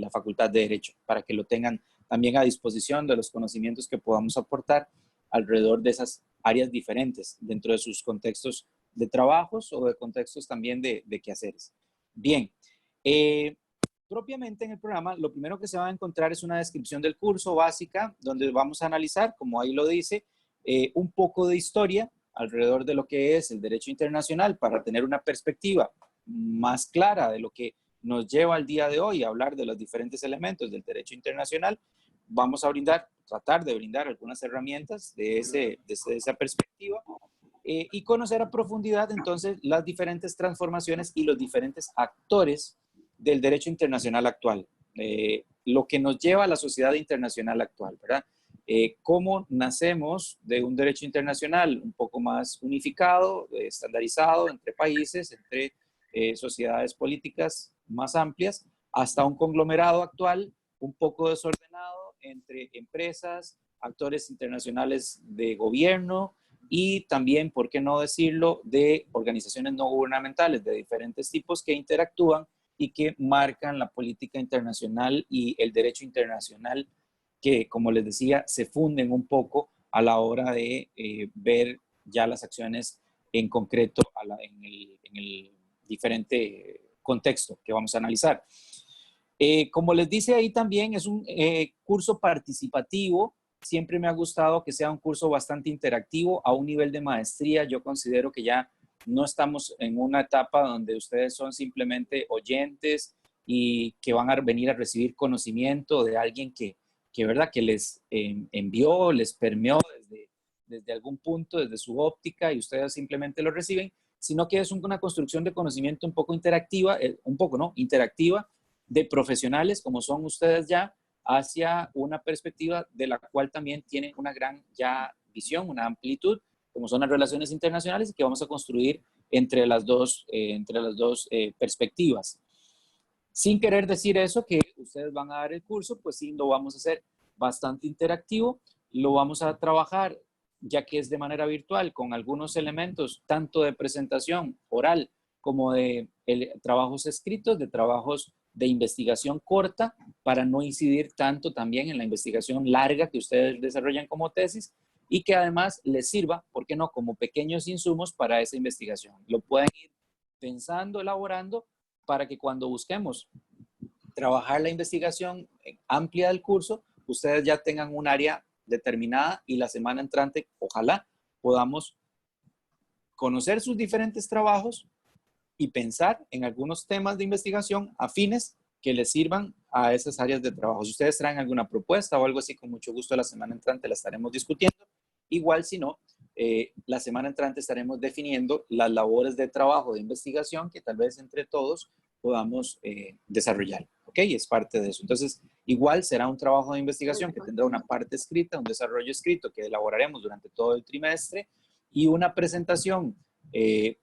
A: la Facultad de Derecho, para que lo tengan también a disposición de los conocimientos que podamos aportar alrededor de esas áreas diferentes dentro de sus contextos de trabajos o de contextos también de quehaceres. Bien, propiamente en el programa, lo primero que se va a encontrar es una descripción del curso básica, donde vamos a analizar, como ahí lo dice, un poco de historia alrededor de lo que es el derecho internacional para tener una perspectiva más clara de lo que nos lleva al día de hoy a hablar de los diferentes elementos del derecho internacional. Vamos a tratar de brindar algunas herramientas de esa perspectiva y conocer a profundidad entonces las diferentes transformaciones y los diferentes actores del derecho internacional actual, lo que nos lleva a la sociedad internacional actual, ¿verdad? Cómo nacemos de un derecho internacional un poco más unificado, estandarizado entre países, entre sociedades políticas más amplias, hasta un conglomerado actual un poco desordenado entre empresas, actores internacionales de gobierno y también, por qué no decirlo, de organizaciones no gubernamentales de diferentes tipos que interactúan y que marcan la política internacional y el derecho internacional que, como les decía, se funden un poco a la hora de ver ya las acciones en concreto en el diferente contexto que vamos a analizar. Como les dice ahí también, es un curso participativo. Siempre me ha gustado que sea un curso bastante interactivo a un nivel de maestría. Yo considero que ya no estamos en una etapa donde ustedes son simplemente oyentes y que van a venir a recibir conocimiento de alguien que ¿verdad? Que les envió, les permeó desde algún punto, desde su óptica, y ustedes simplemente lo reciben, sino que es una construcción de conocimiento un poco interactiva, interactiva, de profesionales como son ustedes ya, hacia una perspectiva de la cual también tienen una gran ya visión, una amplitud, como son las relaciones internacionales, y que vamos a construir entre las dos perspectivas. Sin querer decir eso, que ustedes van a dar el curso, pues sí, lo vamos a hacer bastante interactivo, lo vamos a trabajar, ya que es de manera virtual, con algunos elementos, tanto de presentación oral, como de trabajos escritos, de trabajos de investigación corta, para no incidir tanto también en la investigación larga que ustedes desarrollan como tesis, y que además les sirva, ¿por qué no?, como pequeños insumos para esa investigación. Lo pueden ir pensando, elaborando, para que cuando busquemos trabajar la investigación amplia del curso, ustedes ya tengan un área determinada y la semana entrante, ojalá, podamos conocer sus diferentes trabajos y pensar en algunos temas de investigación afines que les sirvan a esas áreas de trabajo. Si ustedes traen alguna propuesta o algo así, con mucho gusto la semana entrante la estaremos discutiendo. Igual, si no, la semana entrante estaremos definiendo las labores de trabajo de investigación que tal vez entre todos podamos desarrollar. ¿Ok? Es parte de eso. Entonces, igual será un trabajo de investigación que tendrá una parte escrita, un desarrollo escrito que elaboraremos durante todo el trimestre y una presentación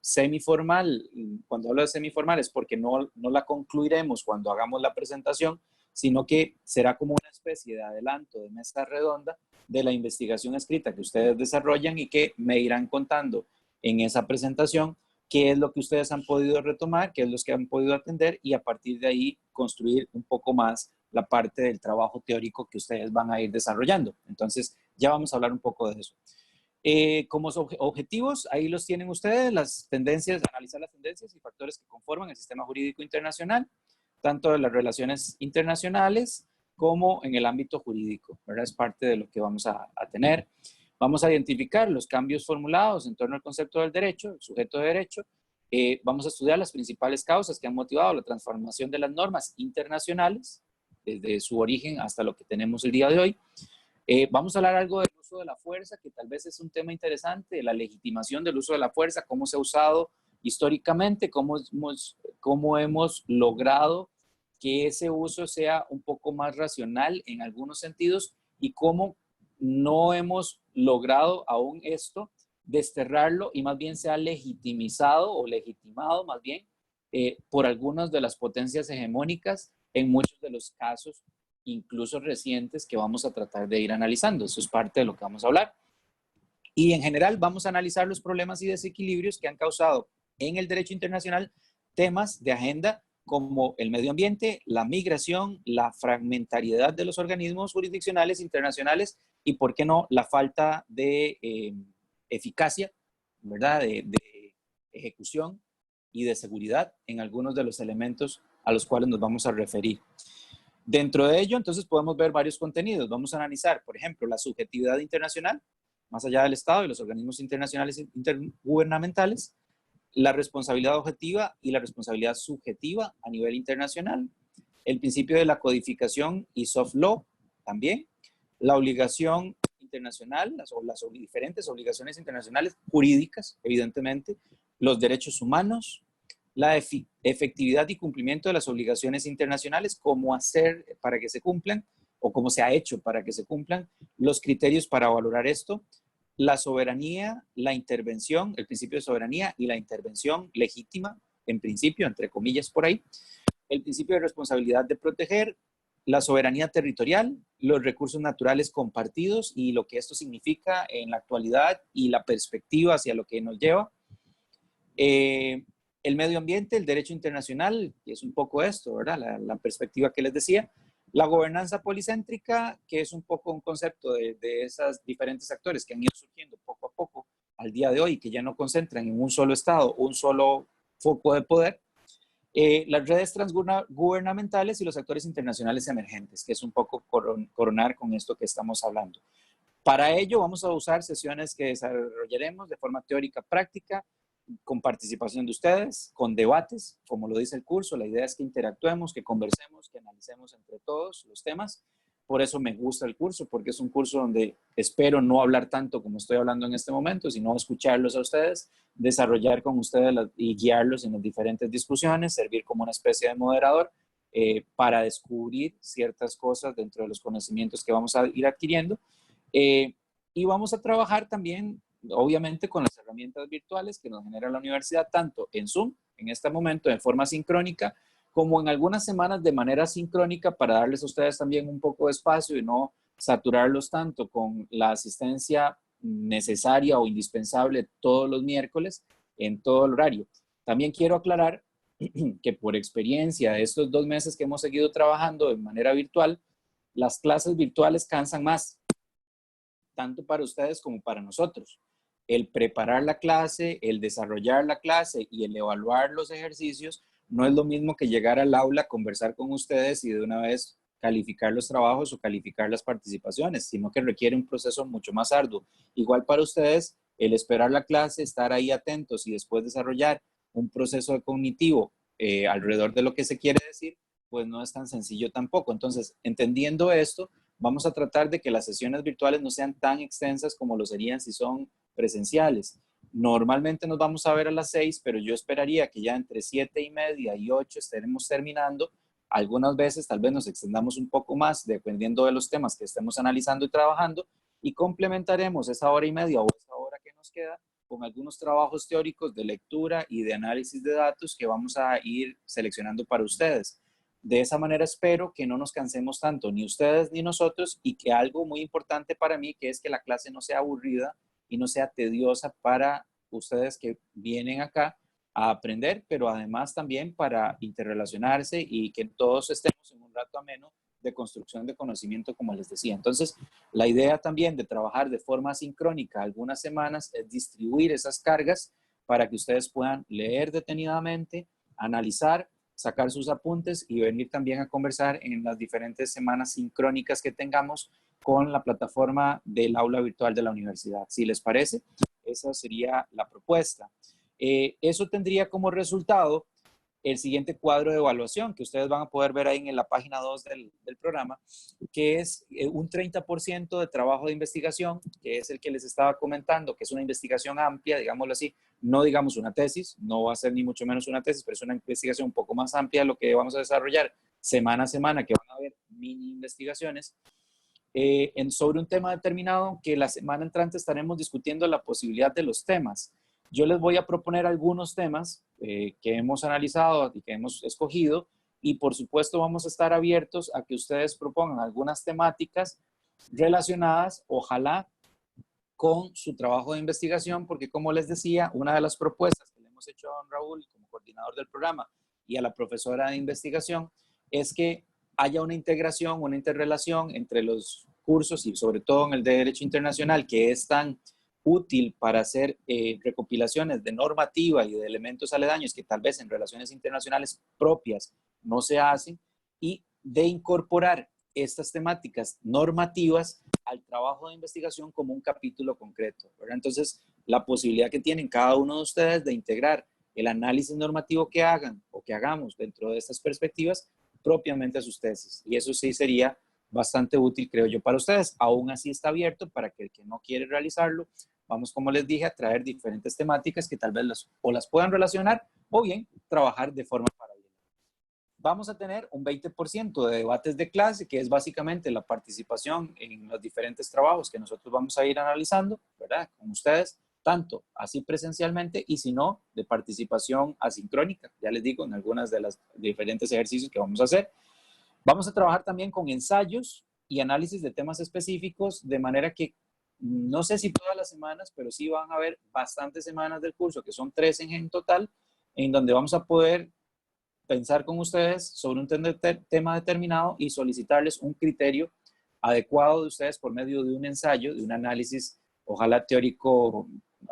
A: semiformal. Cuando hablo de semiformal es porque no la concluiremos cuando hagamos la presentación, sino que será como una especie de adelanto de mesa redonda de la investigación escrita que ustedes desarrollan y que me irán contando en esa presentación qué es lo que ustedes han podido retomar, qué es lo que han podido atender, y a partir de ahí construir un poco más la parte del trabajo teórico que ustedes van a ir desarrollando. Entonces, ya vamos a hablar un poco de eso. Como objetivos, ahí los tienen ustedes, las tendencias, analizar las tendencias y factores que conforman el sistema jurídico internacional, tanto de las relaciones internacionales como en el ámbito jurídico, ¿verdad? Es parte de lo que vamos a tener. Vamos a identificar los cambios formulados en torno al concepto del derecho, el sujeto de derecho. Vamos a estudiar las principales causas que han motivado la transformación de las normas internacionales, desde su origen hasta lo que tenemos el día de hoy. Vamos a hablar algo del uso de la fuerza, que tal vez es un tema interesante, la legitimación del uso de la fuerza, cómo se ha usado históricamente, cómo hemos logrado que ese uso sea un poco más racional en algunos sentidos y cómo no hemos logrado aún esto, desterrarlo y más bien se ha legitimizado o legitimado más bien por algunas de las potencias hegemónicas en muchos de los casos, incluso recientes, que vamos a tratar de ir analizando. Eso es parte de lo que vamos a hablar. Y en general vamos a analizar los problemas y desequilibrios que han causado en el derecho internacional temas de agenda como el medio ambiente, la migración, la fragmentariedad de los organismos jurisdiccionales internacionales y, ¿por qué no?, la falta de eficacia, ¿verdad?, de ejecución y de seguridad en algunos de los elementos a los cuales nos vamos a referir. Dentro de ello, entonces, podemos ver varios contenidos. Vamos a analizar, por ejemplo, la subjetividad internacional, más allá del Estado y los organismos internacionales intergubernamentales, la responsabilidad objetiva y la responsabilidad subjetiva a nivel internacional, el principio de la codificación y soft law también, la obligación internacional, las diferentes obligaciones internacionales jurídicas, evidentemente, los derechos humanos, la efectividad y cumplimiento de las obligaciones internacionales, cómo hacer para que se cumplan o cómo se ha hecho para que se cumplan, los criterios para valorar esto, la soberanía, la intervención, el principio de soberanía y la intervención legítima, en principio, entre comillas por ahí, el principio de responsabilidad de proteger, la soberanía territorial, los recursos naturales compartidos y lo que esto significa en la actualidad y la perspectiva hacia lo que nos lleva, el medio ambiente, el derecho internacional, que es un poco esto, ¿verdad? La perspectiva que les decía, la gobernanza policéntrica, que es un poco un concepto de esos diferentes actores que han ido surgiendo poco a poco al día de hoy, que ya no concentran en un solo estado, un solo foco de poder, las redes transgubernamentales y los actores internacionales emergentes, que es un poco coronar con esto que estamos hablando. Para ello vamos a usar sesiones que desarrollaremos de forma teórica práctica, con participación de ustedes, con debates, como lo dice el curso. La idea es que interactuemos, que conversemos, que analicemos entre todos los temas. Por eso me gusta el curso, porque es un curso donde espero no hablar tanto como estoy hablando en este momento, sino escucharlos a ustedes, desarrollar con ustedes y guiarlos en las diferentes discusiones, servir como una especie de moderador para descubrir ciertas cosas dentro de los conocimientos que vamos a ir adquiriendo. Y vamos a trabajar también, obviamente, con las herramientas virtuales que nos genera la universidad, tanto en Zoom, en este momento, de forma sincrónica, como en algunas semanas de manera sincrónica, para darles a ustedes también un poco de espacio y no saturarlos tanto con la asistencia necesaria o indispensable todos los miércoles en todo el horario. También quiero aclarar que por experiencia de estos 2 meses que hemos seguido trabajando de manera virtual, las clases virtuales cansan más, tanto para ustedes como para nosotros. El preparar la clase, el desarrollar la clase y el evaluar los ejercicios no es lo mismo que llegar al aula, conversar con ustedes y de una vez calificar los trabajos o calificar las participaciones, sino que requiere un proceso mucho más arduo. Igual para ustedes, el esperar la clase, estar ahí atentos y después desarrollar un proceso cognitivo alrededor de lo que se quiere decir, pues no es tan sencillo tampoco. Entonces, entendiendo esto, vamos a tratar de que las sesiones virtuales no sean tan extensas como lo serían si son presenciales. Normalmente nos vamos a ver a las 6, pero yo esperaría que ya entre 7:30 y 8 estaremos terminando. Algunas veces tal vez nos extendamos un poco más, dependiendo de los temas que estemos analizando y trabajando, y complementaremos esa hora y media o esa hora que nos queda con algunos trabajos teóricos de lectura y de análisis de datos que vamos a ir seleccionando para ustedes. De esa manera espero que no nos cansemos tanto, ni ustedes ni nosotros, y que algo muy importante para mí, que es que la clase no sea aburrida y no sea tediosa para ustedes que vienen acá a aprender, pero además también para interrelacionarse y que todos estemos en un rato ameno de construcción de conocimiento, como les decía. Entonces, la idea también de trabajar de forma sincrónica algunas semanas es distribuir esas cargas para que ustedes puedan leer detenidamente, analizar, sacar sus apuntes y venir también a conversar en las diferentes semanas sincrónicas que tengamos con la plataforma del aula virtual de la universidad. Si les parece, esa sería la propuesta. Eso tendría como resultado el siguiente cuadro de evaluación que ustedes van a poder ver ahí en la página 2 del programa, que es un 30% de trabajo de investigación, que es el que les estaba comentando, que es una investigación amplia, digámoslo así, no digamos una tesis, no va a ser ni mucho menos una tesis, pero es una investigación un poco más amplia lo que vamos a desarrollar semana a semana, que van a haber mini investigaciones. sobre un tema determinado que la semana entrante estaremos discutiendo la posibilidad de los temas. Yo les voy a proponer algunos temas que hemos analizado y que hemos escogido, y por supuesto vamos a estar abiertos a que ustedes propongan algunas temáticas relacionadas, ojalá, con su trabajo de investigación, porque como les decía, una de las propuestas que le hemos hecho a don Raúl como coordinador del programa y a la profesora de investigación es que haya una integración, una interrelación entre los cursos y sobre todo en el de Derecho Internacional, que es tan útil para hacer recopilaciones de normativa y de elementos aledaños que tal vez en relaciones internacionales propias no se hacen, y de incorporar estas temáticas normativas al trabajo de investigación como un capítulo concreto, ¿verdad? Entonces, la posibilidad que tienen cada uno de ustedes de integrar el análisis normativo que hagan o que hagamos dentro de estas perspectivas propiamente a sus tesis. Y eso sí sería bastante útil, creo yo, para ustedes. Aún así está abierto para que el que no quiere realizarlo, vamos, como les dije, a traer diferentes temáticas que tal vez las puedan relacionar o bien trabajar de forma paralela. Vamos a tener un 20% de debates de clase, que es básicamente la participación en los diferentes trabajos que nosotros vamos a ir analizando, ¿verdad? Con ustedes, tanto así presencialmente y si no, de participación asincrónica, ya les digo, en algunas de los diferentes ejercicios que vamos a hacer. Vamos a trabajar también con ensayos y análisis de temas específicos, de manera que no sé si todas las semanas, pero sí van a haber bastantes semanas del curso, que son 3 en total, en donde vamos a poder pensar con ustedes sobre un tema determinado y solicitarles un criterio adecuado de ustedes por medio de un ensayo, de un análisis, ojalá teórico,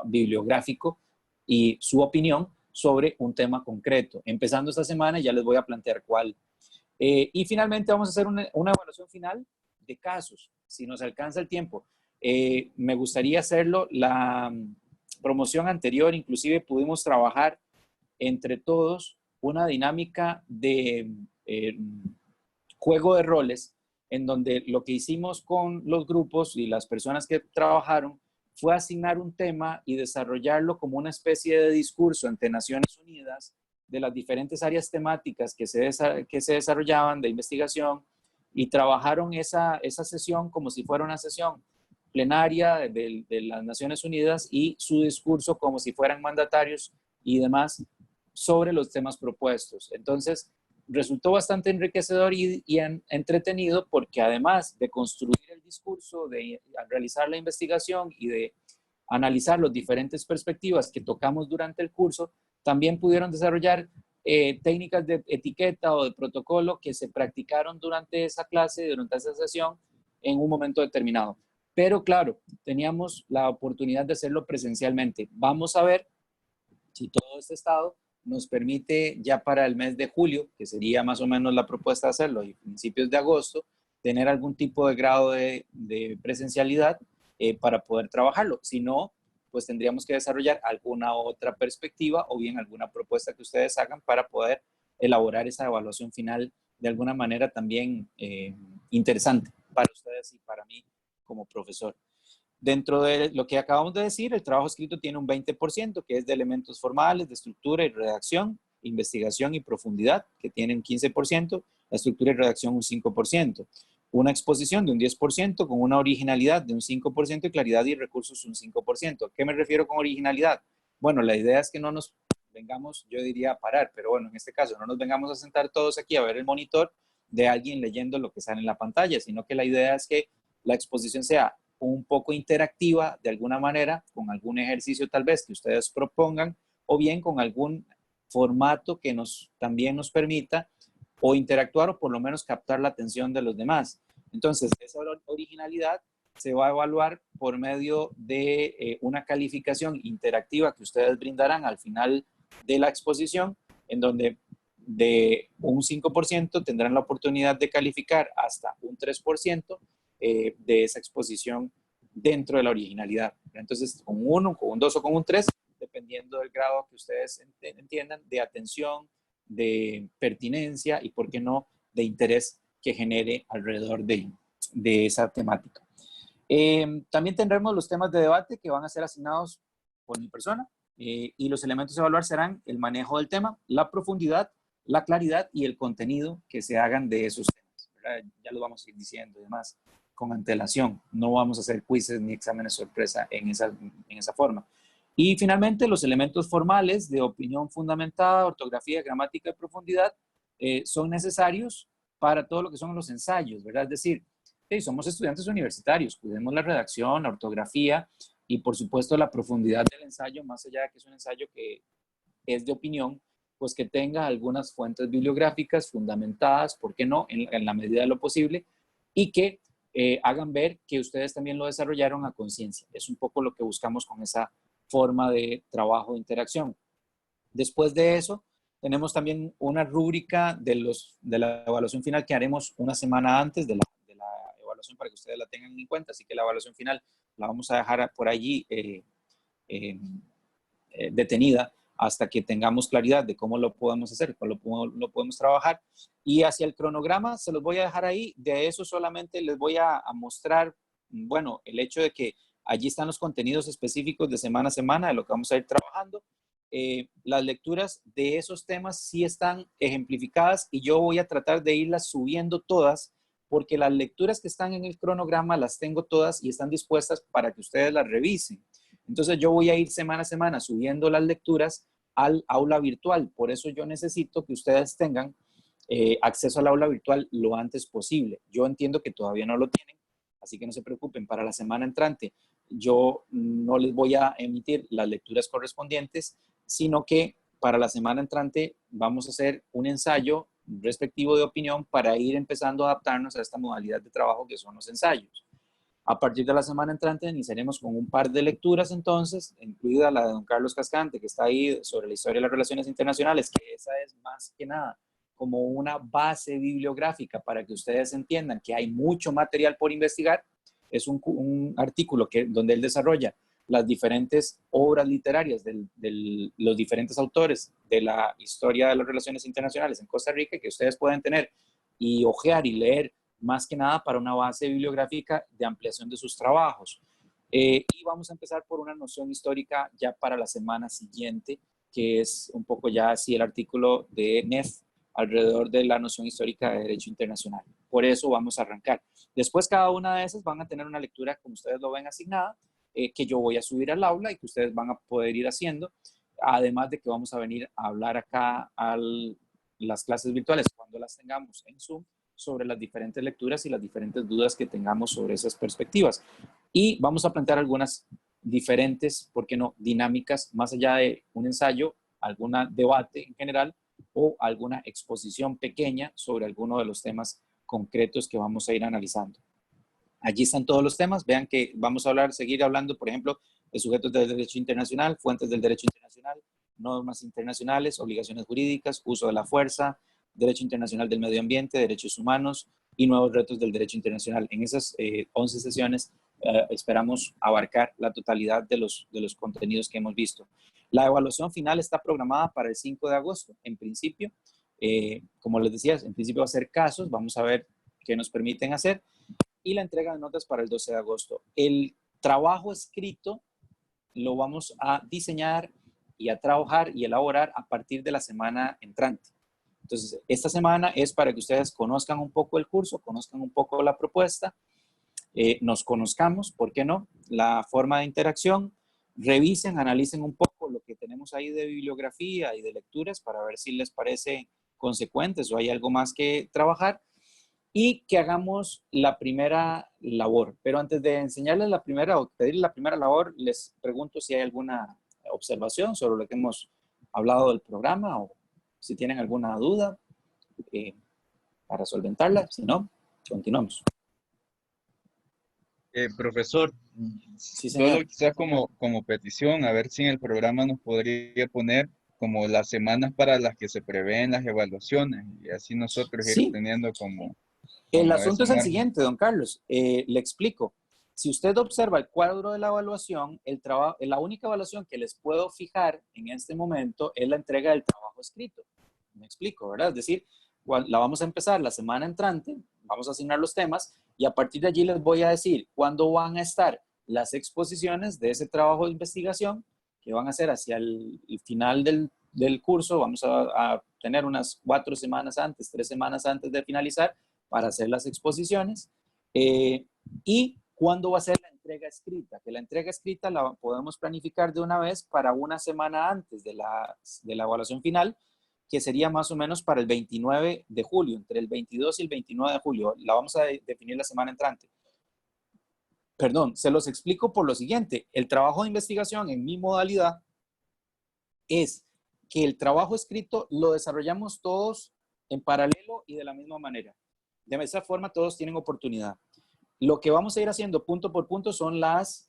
A: bibliográfico, y su opinión sobre un tema concreto. Empezando esta semana, ya les voy a plantear cuál. Y finalmente vamos a hacer una evaluación final de casos, si nos alcanza el tiempo. Me gustaría hacerlo. La promoción anterior, inclusive pudimos trabajar entre todos una dinámica de juego de roles, en donde lo que hicimos con los grupos y las personas que trabajaron fue asignar un tema y desarrollarlo como una especie de discurso ante Naciones Unidas de las diferentes áreas temáticas que se desarrollaban de investigación, y trabajaron esa sesión como si fuera una sesión plenaria de las Naciones Unidas, y su discurso como si fueran mandatarios y demás sobre los temas propuestos. Entonces, resultó bastante enriquecedor y entretenido, porque además de construir el discurso, de realizar la investigación y de analizar las diferentes perspectivas que tocamos durante el curso, también pudieron desarrollar técnicas de etiqueta o de protocolo que se practicaron durante esa clase, durante esa sesión, en un momento determinado. Pero claro, teníamos la oportunidad de hacerlo presencialmente. Vamos a ver si todo este estado nos permite ya para el mes de julio, que sería más o menos la propuesta de hacerlo, y principios de agosto, tener algún tipo de grado de presencialidad para poder trabajarlo. Si no, pues tendríamos que desarrollar alguna otra perspectiva o bien alguna propuesta que ustedes hagan para poder elaborar esa evaluación final de alguna manera también interesante para ustedes y para mí como profesor. Dentro de lo que acabamos de decir, el trabajo escrito tiene un 20%, que es de elementos formales, de estructura y redacción, investigación y profundidad, que tienen 15%, la estructura y redacción un 5%, una exposición de un 10%, con una originalidad de un 5% y claridad y recursos un 5%. ¿Qué me refiero con originalidad? Bueno, la idea es que no nos vengamos, yo diría, a parar, pero bueno, en este caso no nos vengamos a sentar todos aquí a ver el monitor de alguien leyendo lo que sale en la pantalla, sino que la idea es que la exposición sea un poco interactiva de alguna manera, con algún ejercicio tal vez que ustedes propongan, o bien con algún formato que también nos permita o interactuar o por lo menos captar la atención de los demás. Entonces, esa originalidad se va a evaluar por medio de una calificación interactiva que ustedes brindarán al final de la exposición, en donde de un 5% tendrán la oportunidad de calificar hasta un 3% de esa exposición dentro de la originalidad. Entonces, con un 1, con un 2 o con un 3, dependiendo del grado que ustedes entiendan de atención, de pertinencia y, por qué no, de interés que genere alrededor de esa temática. También tendremos los temas de debate que van a ser asignados por mi persona, y los elementos a evaluar serán el manejo del tema, la profundidad, la claridad y el contenido que se hagan de esos temas, ¿verdad? Ya lo vamos a ir diciendo y demás. con antelación. No vamos a hacer quizzes ni exámenes sorpresa en esa forma. Y finalmente, los elementos formales de opinión fundamentada, ortografía, gramática y profundidad son necesarios para todo lo que son los ensayos, ¿verdad? Es decir, somos estudiantes universitarios, cuidemos la redacción, la ortografía y, por supuesto, la profundidad del ensayo, más allá de que es un ensayo que es de opinión, pues que tenga algunas fuentes bibliográficas fundamentadas, ¿por qué no?, en la medida de lo posible, y que hagan ver que ustedes también lo desarrollaron a conciencia. Es un poco lo que buscamos con esa forma de trabajo de interacción. Después de eso, tenemos también una rúbrica de la evaluación final que haremos una semana antes de la evaluación para que ustedes la tengan en cuenta. Así que la evaluación final la vamos a dejar por allí detenida hasta que tengamos claridad de cómo lo podemos hacer, cómo lo podemos trabajar. Y hacia el cronograma se los voy a dejar ahí. De eso solamente les voy a mostrar, bueno, el hecho de que allí están los contenidos específicos de semana a semana de lo que vamos a ir trabajando. Las lecturas de esos temas sí están ejemplificadas y yo voy a tratar de irlas subiendo todas porque las lecturas que están en el cronograma las tengo todas y están dispuestas para que ustedes las revisen. Entonces yo voy a ir semana a semana subiendo las lecturas al aula virtual. Por eso yo necesito que ustedes tengan acceso al aula virtual lo antes posible. Yo entiendo que todavía no lo tienen, así que no se preocupen. Para la semana entrante yo no les voy a emitir las lecturas correspondientes, sino que para la semana entrante vamos a hacer un ensayo respectivo de opinión para ir empezando a adaptarnos a esta modalidad de trabajo que son los ensayos. A partir de la semana entrante iniciaremos con un par de lecturas entonces, incluida la de don Carlos Cascante, que está ahí sobre la historia de las relaciones internacionales, que esa es más que nada como una base bibliográfica para que ustedes entiendan que hay mucho material por investigar. Es un artículo donde él desarrolla las diferentes obras literarias de los diferentes autores de la historia de las relaciones internacionales en Costa Rica que ustedes pueden tener y hojear y leer más que nada para una base bibliográfica de ampliación de sus trabajos. Y vamos a empezar por una noción histórica ya para la semana siguiente, que es un poco ya así el artículo de Neff alrededor de la noción histórica de derecho internacional. Por eso vamos a arrancar. Después cada una de esas van a tener una lectura, como ustedes lo ven, asignada, que yo voy a subir al aula y que ustedes van a poder ir haciendo, además de que vamos a venir a hablar acá a las clases virtuales cuando las tengamos en Zoom sobre las diferentes lecturas y las diferentes dudas que tengamos sobre esas perspectivas. Y vamos a plantear algunas diferentes, ¿por qué no?, dinámicas, más allá de un ensayo, algún debate en general o alguna exposición pequeña sobre alguno de los temas concretos que vamos a ir analizando. Allí están todos los temas. Vean que vamos a seguir hablando, por ejemplo, de sujetos del derecho internacional, fuentes del derecho internacional, normas internacionales, obligaciones jurídicas, uso de la fuerza, derecho internacional del medio ambiente, derechos humanos y nuevos retos del derecho internacional. En esas 11 sesiones esperamos abarcar la totalidad de los contenidos que hemos visto. La evaluación final está programada para el 5 de agosto. En principio, como les decía, en principio va a ser casos. Vamos a ver qué nos permiten hacer. Y la entrega de notas para el 12 de agosto. El trabajo escrito lo vamos a diseñar y a trabajar y elaborar a partir de la semana entrante. Entonces, esta semana es para que ustedes conozcan un poco el curso, conozcan un poco la propuesta, nos conozcamos, ¿por qué no?, la forma de interacción, revisen, analicen un poco lo que tenemos ahí de bibliografía y de lecturas para ver si les parece consecuentes o hay algo más que trabajar. Y que hagamos la primera labor. Pero antes de enseñarles la primera o pedir la primera labor, les pregunto si hay alguna observación sobre lo que hemos hablado del programa o si tienen alguna duda para solventarla. Si no, continuamos.
I: Profesor,
A: sí,
I: solo quizás como petición, a ver si en el programa nos podría poner como las semanas para las que se prevén las evaluaciones y así nosotros ir teniendo como...
A: El asunto es el siguiente, don Carlos. Le explico. Si usted observa el cuadro de la evaluación, la única evaluación que les puedo fijar en este momento es la entrega del trabajo escrito. Me explico, ¿verdad? Es decir, la vamos a empezar la semana entrante, vamos a asignar los temas y a partir de allí les voy a decir cuándo van a estar las exposiciones de ese trabajo de investigación que van a ser hacia el final del curso. Vamos a tener unas 4 semanas antes, 3 semanas antes de finalizar para hacer las exposiciones. y cuándo va a ser la entrega escrita, que la entrega escrita la podemos planificar de una vez para una semana antes de la evaluación final, que sería más o menos para el 29 de julio, entre el 22 y el 29 de julio. La vamos a definir la semana entrante. Perdón, se los explico por lo siguiente. El trabajo de investigación en mi modalidad es que el trabajo escrito lo desarrollamos todos en paralelo y de la misma manera. De esa forma todos tienen oportunidad. Lo que vamos a ir haciendo punto por punto son las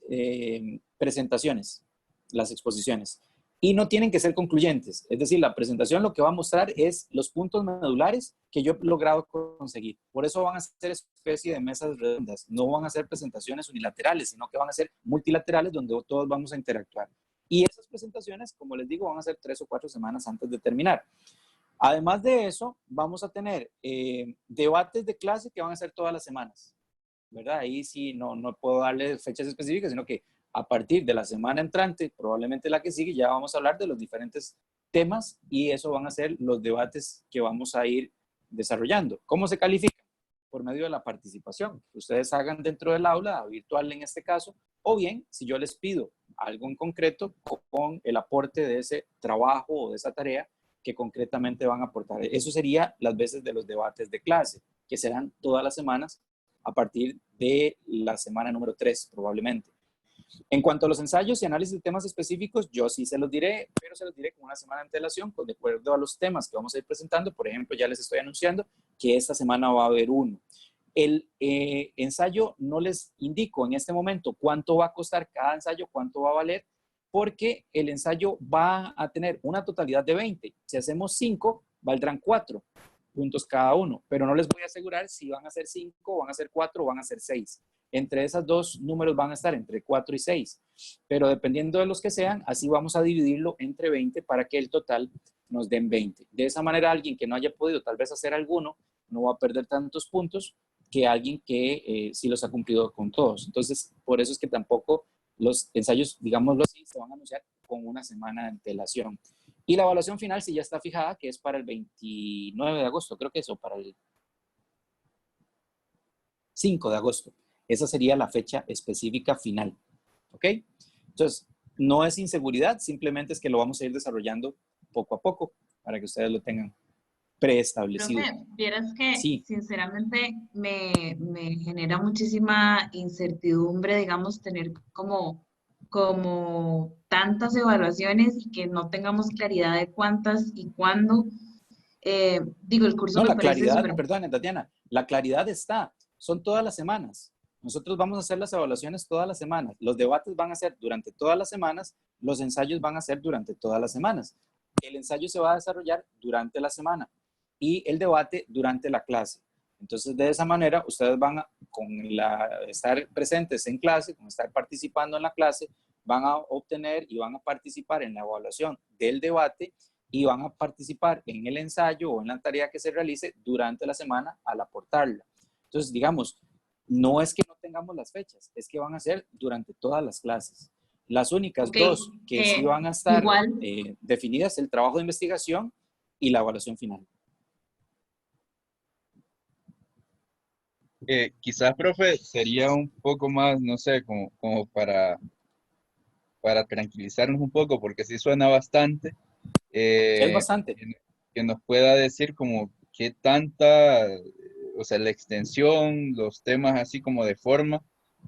A: presentaciones, las exposiciones. Y no tienen que ser concluyentes. Es decir, la presentación lo que va a mostrar es los puntos medulares que yo he logrado conseguir. Por eso van a ser especie de mesas redondas. No van a ser presentaciones unilaterales, sino que van a ser multilaterales donde todos vamos a interactuar. Y esas presentaciones, como les digo, van a ser 3 o 4 semanas antes de terminar. Además de eso, vamos a tener debates de clase que van a ser todas las semanas, ¿verdad? Ahí sí no puedo darle fechas específicas, sino que a partir de la semana entrante, probablemente la que sigue, ya vamos a hablar de los diferentes temas y eso van a ser los debates que vamos a ir desarrollando. ¿Cómo se califican? Por medio de la participación. Que ustedes hagan dentro del aula, virtual en este caso, o bien, si yo les pido algo en concreto, con el aporte de ese trabajo o de esa tarea que concretamente van a aportar. Eso sería las veces de los debates de clase, que serán todas las semanas a partir de la semana número 3, probablemente. En cuanto a los ensayos y análisis de temas específicos, yo sí se los diré, pero se los diré con una semana de antelación, de acuerdo a los temas que vamos a ir presentando. Por ejemplo, ya les estoy anunciando que esta semana va a haber uno. El ensayo no les indico en este momento cuánto va a costar cada ensayo, cuánto va a valer, porque el ensayo va a tener una totalidad de 20. Si hacemos 5, valdrán 4 puntos cada uno, pero no les voy a asegurar si van a ser 5, van a ser 4 o van a ser 6. Entre esos dos números van a estar entre 4 y 6, pero dependiendo de los que sean, así vamos a dividirlo entre 20 para que el total nos den 20. De esa manera, alguien que no haya podido tal vez hacer alguno, no va a perder tantos puntos que alguien que sí los ha cumplido con todos. Entonces, por eso es que tampoco los ensayos, digámoslo así, se van a anunciar con una semana de antelación. Y la evaluación final sí ya está fijada, que es para el 29 de agosto, creo que eso, para el 5 de agosto. Esa sería la fecha específica final, ¿ok? Entonces, no es inseguridad, simplemente es que lo vamos a ir desarrollando poco a poco para que ustedes lo tengan preestablecido.
F: Profe, vieras que
A: sí,
F: sinceramente me genera muchísima incertidumbre, digamos, tener como tantas evaluaciones y que no tengamos claridad de cuántas y cuándo. Digo, el curso
A: no,
F: me
A: la
F: parece
A: claridad,
F: súper...
A: perdón, Tatiana, la claridad está, son todas las semanas. Nosotros vamos a hacer las evaluaciones todas las semanas. Los debates van a ser durante todas las semanas, los ensayos van a ser durante todas las semanas. El ensayo se va a desarrollar durante la semana y el debate durante la clase. Entonces, de esa manera, ustedes van a, estar presentes en clase, con estar participando en la clase, van a obtener y van a participar en la evaluación del debate y van a participar en el ensayo o en la tarea que se realice durante la semana al aportarla. Entonces, digamos, no es que no tengamos las fechas, es que van a ser durante todas las clases. Las únicas dos que sí van a estar definidas, el trabajo de investigación y la evaluación final.
I: Quizás, profe, sería un poco más, no sé, como para tranquilizarnos un poco, porque sí suena bastante.
A: Es bastante.
I: Que nos pueda decir como qué tanta, o sea, la extensión, los temas así como de forma,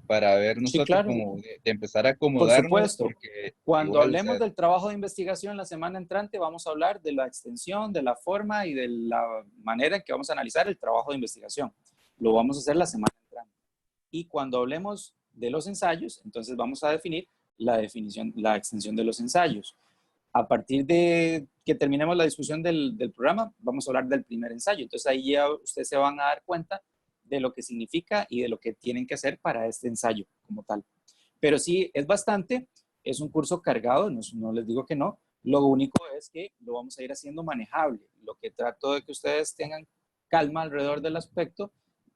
I: para ver nosotros
A: sí, claro.
I: como de empezar a acomodarnos.
A: Por supuesto.
I: Porque
A: cuando
I: igual,
A: hablemos del trabajo de investigación la semana entrante, vamos a hablar de la extensión, de la forma y de la manera en que vamos a analizar el trabajo de investigación. Lo vamos a hacer la semana entrante. Y cuando hablemos de los ensayos, entonces vamos a definir la extensión de los ensayos. A partir de que terminemos la discusión del programa, vamos a hablar del primer ensayo. Entonces ahí ya ustedes se van a dar cuenta de lo que significa y de lo que tienen que hacer para este ensayo como tal. Pero sí, es bastante, es un curso cargado, no les digo que no. Lo único es que lo vamos a ir haciendo manejable. Lo que trato de que ustedes tengan calma alrededor del aspecto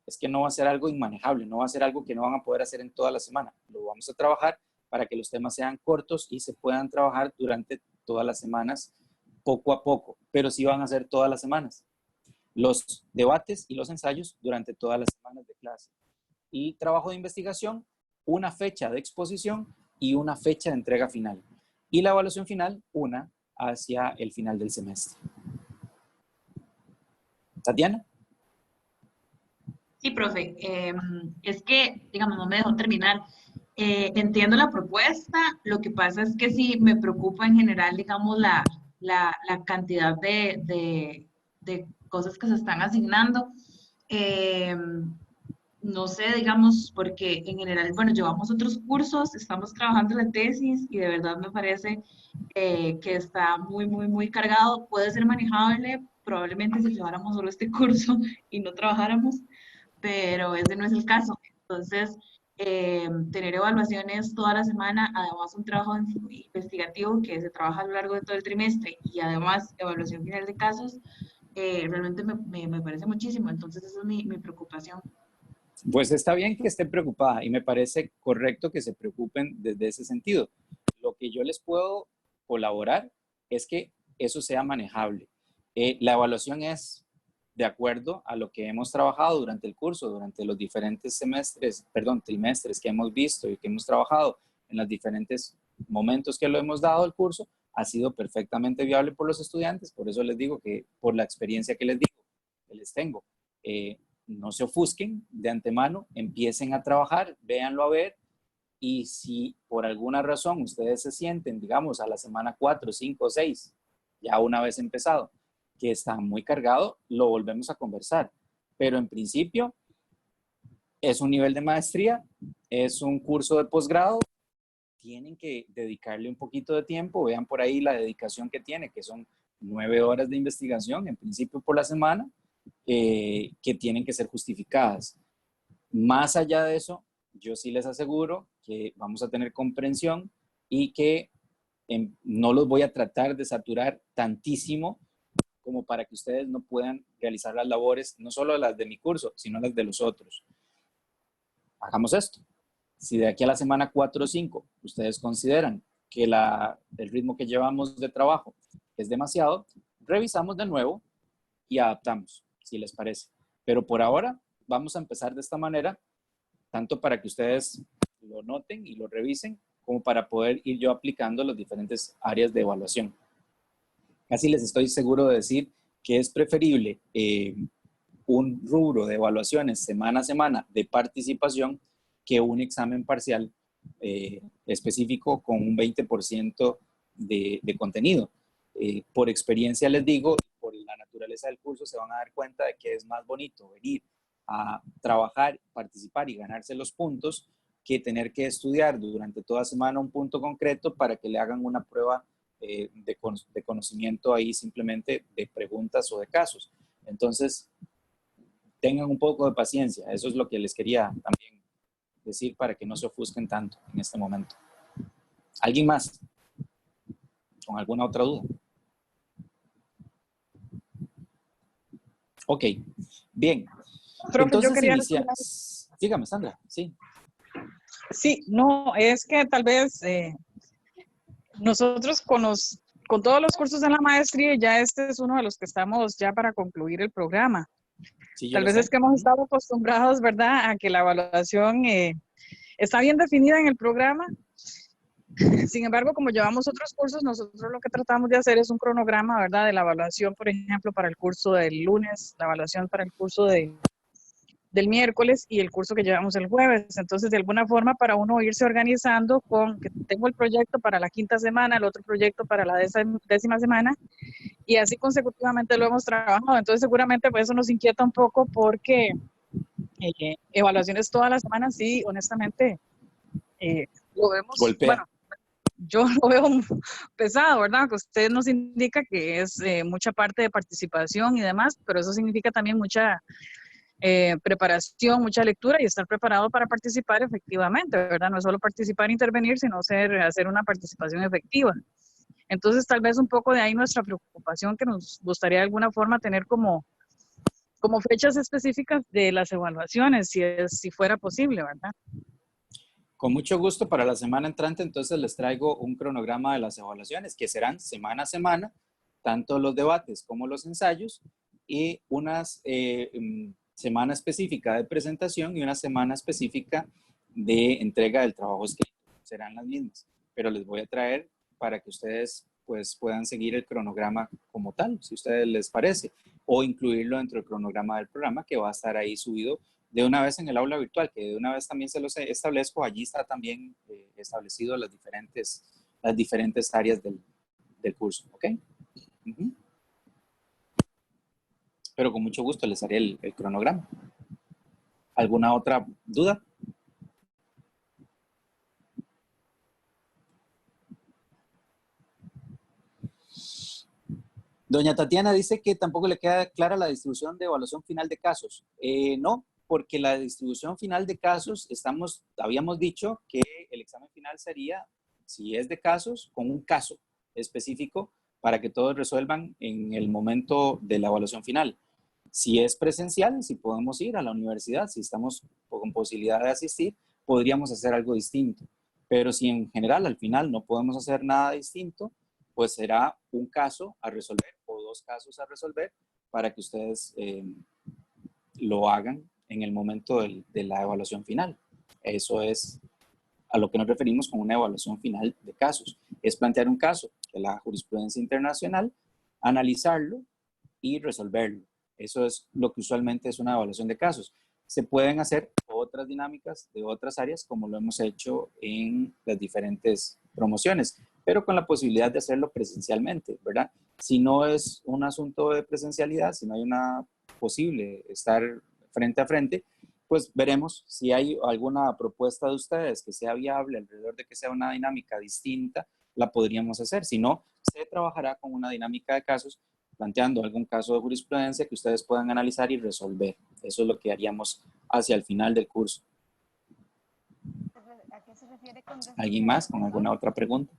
A: es que no va a ser algo inmanejable, no va a ser algo que no van a poder hacer en toda la semana. Lo vamos a trabajar para que los temas sean cortos y se puedan trabajar durante todas las semanas, poco a poco, pero sí van a ser todas las semanas. Los debates y los ensayos durante todas las semanas de clase. el trabajo de investigación, una fecha de exposición y una fecha de entrega final. Y la evaluación final, una hacia el final del semestre. Tatiana.
F: Sí, profe. Es que, digamos, no me dejó terminar. Entiendo la propuesta, lo que pasa es que sí me preocupa en general, digamos, la cantidad de cosas que se están asignando. No sé, digamos, porque en general, bueno, llevamos otros cursos, estamos trabajando la tesis y de verdad me parece que está muy cargado. Puede ser manejable, probablemente si lleváramos solo este curso y no trabajáramos, pero ese no es el caso. Entonces, tener evaluaciones toda la semana, además un trabajo investigativo que se trabaja a lo largo de todo el trimestre y además evaluación final de casos, realmente me parece muchísimo. Entonces, esa es mi preocupación.
A: Pues está bien que estén preocupada y me parece correcto que se preocupen desde ese sentido. Lo que yo les puedo colaborar es que eso sea manejable. La evaluación es de acuerdo a lo que hemos trabajado durante el curso, durante los diferentes trimestres que hemos visto y que hemos trabajado en los diferentes momentos que lo hemos dado al curso, ha sido perfectamente viable por los estudiantes. Por eso les digo que por la experiencia que les tengo, no se ofusquen de antemano, empiecen a trabajar, véanlo a ver, y si por alguna razón ustedes se sienten, digamos, a la semana 4, 5, 6, ya una vez empezado, que está muy cargado, lo volvemos a conversar. Pero en principio, es un nivel de maestría, es un curso de posgrado, tienen que dedicarle un poquito de tiempo, vean por ahí la dedicación que tiene, que son 9 horas de investigación, en principio por la semana, que tienen que ser justificadas. Más allá de eso, yo sí les aseguro que vamos a tener comprensión y que no los voy a tratar de saturar tantísimo como para que ustedes no puedan realizar las labores, no solo las de mi curso, sino las de los otros. Hagamos esto. Si de aquí a la semana 4 o 5 ustedes consideran que el ritmo que llevamos de trabajo es demasiado, revisamos de nuevo y adaptamos, si les parece. Pero por ahora vamos a empezar de esta manera, tanto para que ustedes lo noten y lo revisen, como para poder ir yo aplicando las diferentes áreas de evaluación. Casi les estoy seguro de decir que es preferible un rubro de evaluaciones semana a semana de participación que un examen parcial específico con un 20% de contenido. Por experiencia les digo, por la naturaleza del curso se van a dar cuenta de que es más bonito venir a trabajar, participar y ganarse los puntos que tener que estudiar durante toda semana un punto concreto para que le hagan una prueba de conocimiento ahí simplemente de preguntas o de casos. Entonces, tengan un poco de paciencia. Eso es lo que les quería también decir para que no se ofusquen tanto en este momento. ¿Alguien más? ¿Con alguna otra duda? Ok, bien.
H: Profe,
A: entonces
H: yo quería
A: iniciamos. Dígame, Sandra, sí.
H: Sí, no, es que tal vez nosotros con todos los cursos en la maestría, ya este es uno de los que estamos ya para concluir el programa.
A: Sí,
H: tal vez es que hemos estado acostumbrados, ¿verdad?, a que la evaluación está bien definida en el programa. Sin embargo, como llevamos otros cursos, nosotros lo que tratamos de hacer es un cronograma, ¿verdad?, de la evaluación, por ejemplo, para el curso del lunes, la evaluación para el curso del miércoles y el curso que llevamos el jueves. Entonces, de alguna forma, para uno irse organizando con que tengo el proyecto para la 5ª semana, el otro proyecto para la 10ª semana, y así consecutivamente lo hemos trabajado. Entonces, seguramente pues, eso nos inquieta un poco porque evaluaciones todas las semanas, sí, honestamente, lo vemos,
A: golpea.
H: Bueno, yo lo veo pesado, ¿verdad? Que usted nos indica que es mucha parte de participación y demás, pero eso significa también mucha preparación, mucha lectura y estar preparado para participar efectivamente, ¿verdad? No es solo participar e intervenir, sino hacer una participación efectiva. Entonces, tal vez un poco de ahí nuestra preocupación, que nos gustaría de alguna forma tener como fechas específicas de las evaluaciones, si fuera posible, ¿verdad?
A: Con mucho gusto, para la semana entrante, entonces les traigo un cronograma de las evaluaciones que serán semana a semana, tanto los debates como los ensayos, y unas semana específica de presentación y una semana específica de entrega del trabajo escrito. Serán las mismas, pero les voy a traer para que ustedes pues puedan seguir el cronograma como tal, si a ustedes les parece, o incluirlo dentro del cronograma del programa que va a estar ahí subido de una vez en el aula virtual, que de una vez también se los establezco. Allí está también establecido las diferentes áreas del curso, ¿ok? Pero con mucho gusto les haré el cronograma. ¿Alguna otra duda? Doña Tatiana dice que tampoco le queda clara la distribución de evaluación final de casos. No, porque la distribución final de casos, habíamos dicho que el examen final sería, si es de casos, con un caso específico para que todos resuelvan en el momento de la evaluación final. Si es presencial, si podemos ir a la universidad, si estamos con posibilidad de asistir, podríamos hacer algo distinto. Pero si en general al final no podemos hacer nada distinto, pues será un caso a resolver o 2 casos a resolver para que ustedes lo hagan en el momento de la evaluación final. Eso es a lo que nos referimos con una evaluación final de casos. Es plantear un caso de la jurisprudencia internacional, analizarlo y resolverlo. Eso es lo que usualmente es una evaluación de casos. Se pueden hacer otras dinámicas de otras áreas como lo hemos hecho en las diferentes promociones, pero con la posibilidad de hacerlo presencialmente, ¿verdad? Si no es un asunto de presencialidad, si no hay una posible estar frente a frente, pues veremos si hay alguna propuesta de ustedes que sea viable alrededor de que sea una dinámica distinta, la podríamos hacer. Si no, se trabajará con una dinámica de casos, planteando algún caso de jurisprudencia que ustedes puedan analizar y resolver. Eso es lo que haríamos hacia el final del curso.
J: ¿A qué se refiere con resolver?
A: ¿Alguien más con alguna otra pregunta?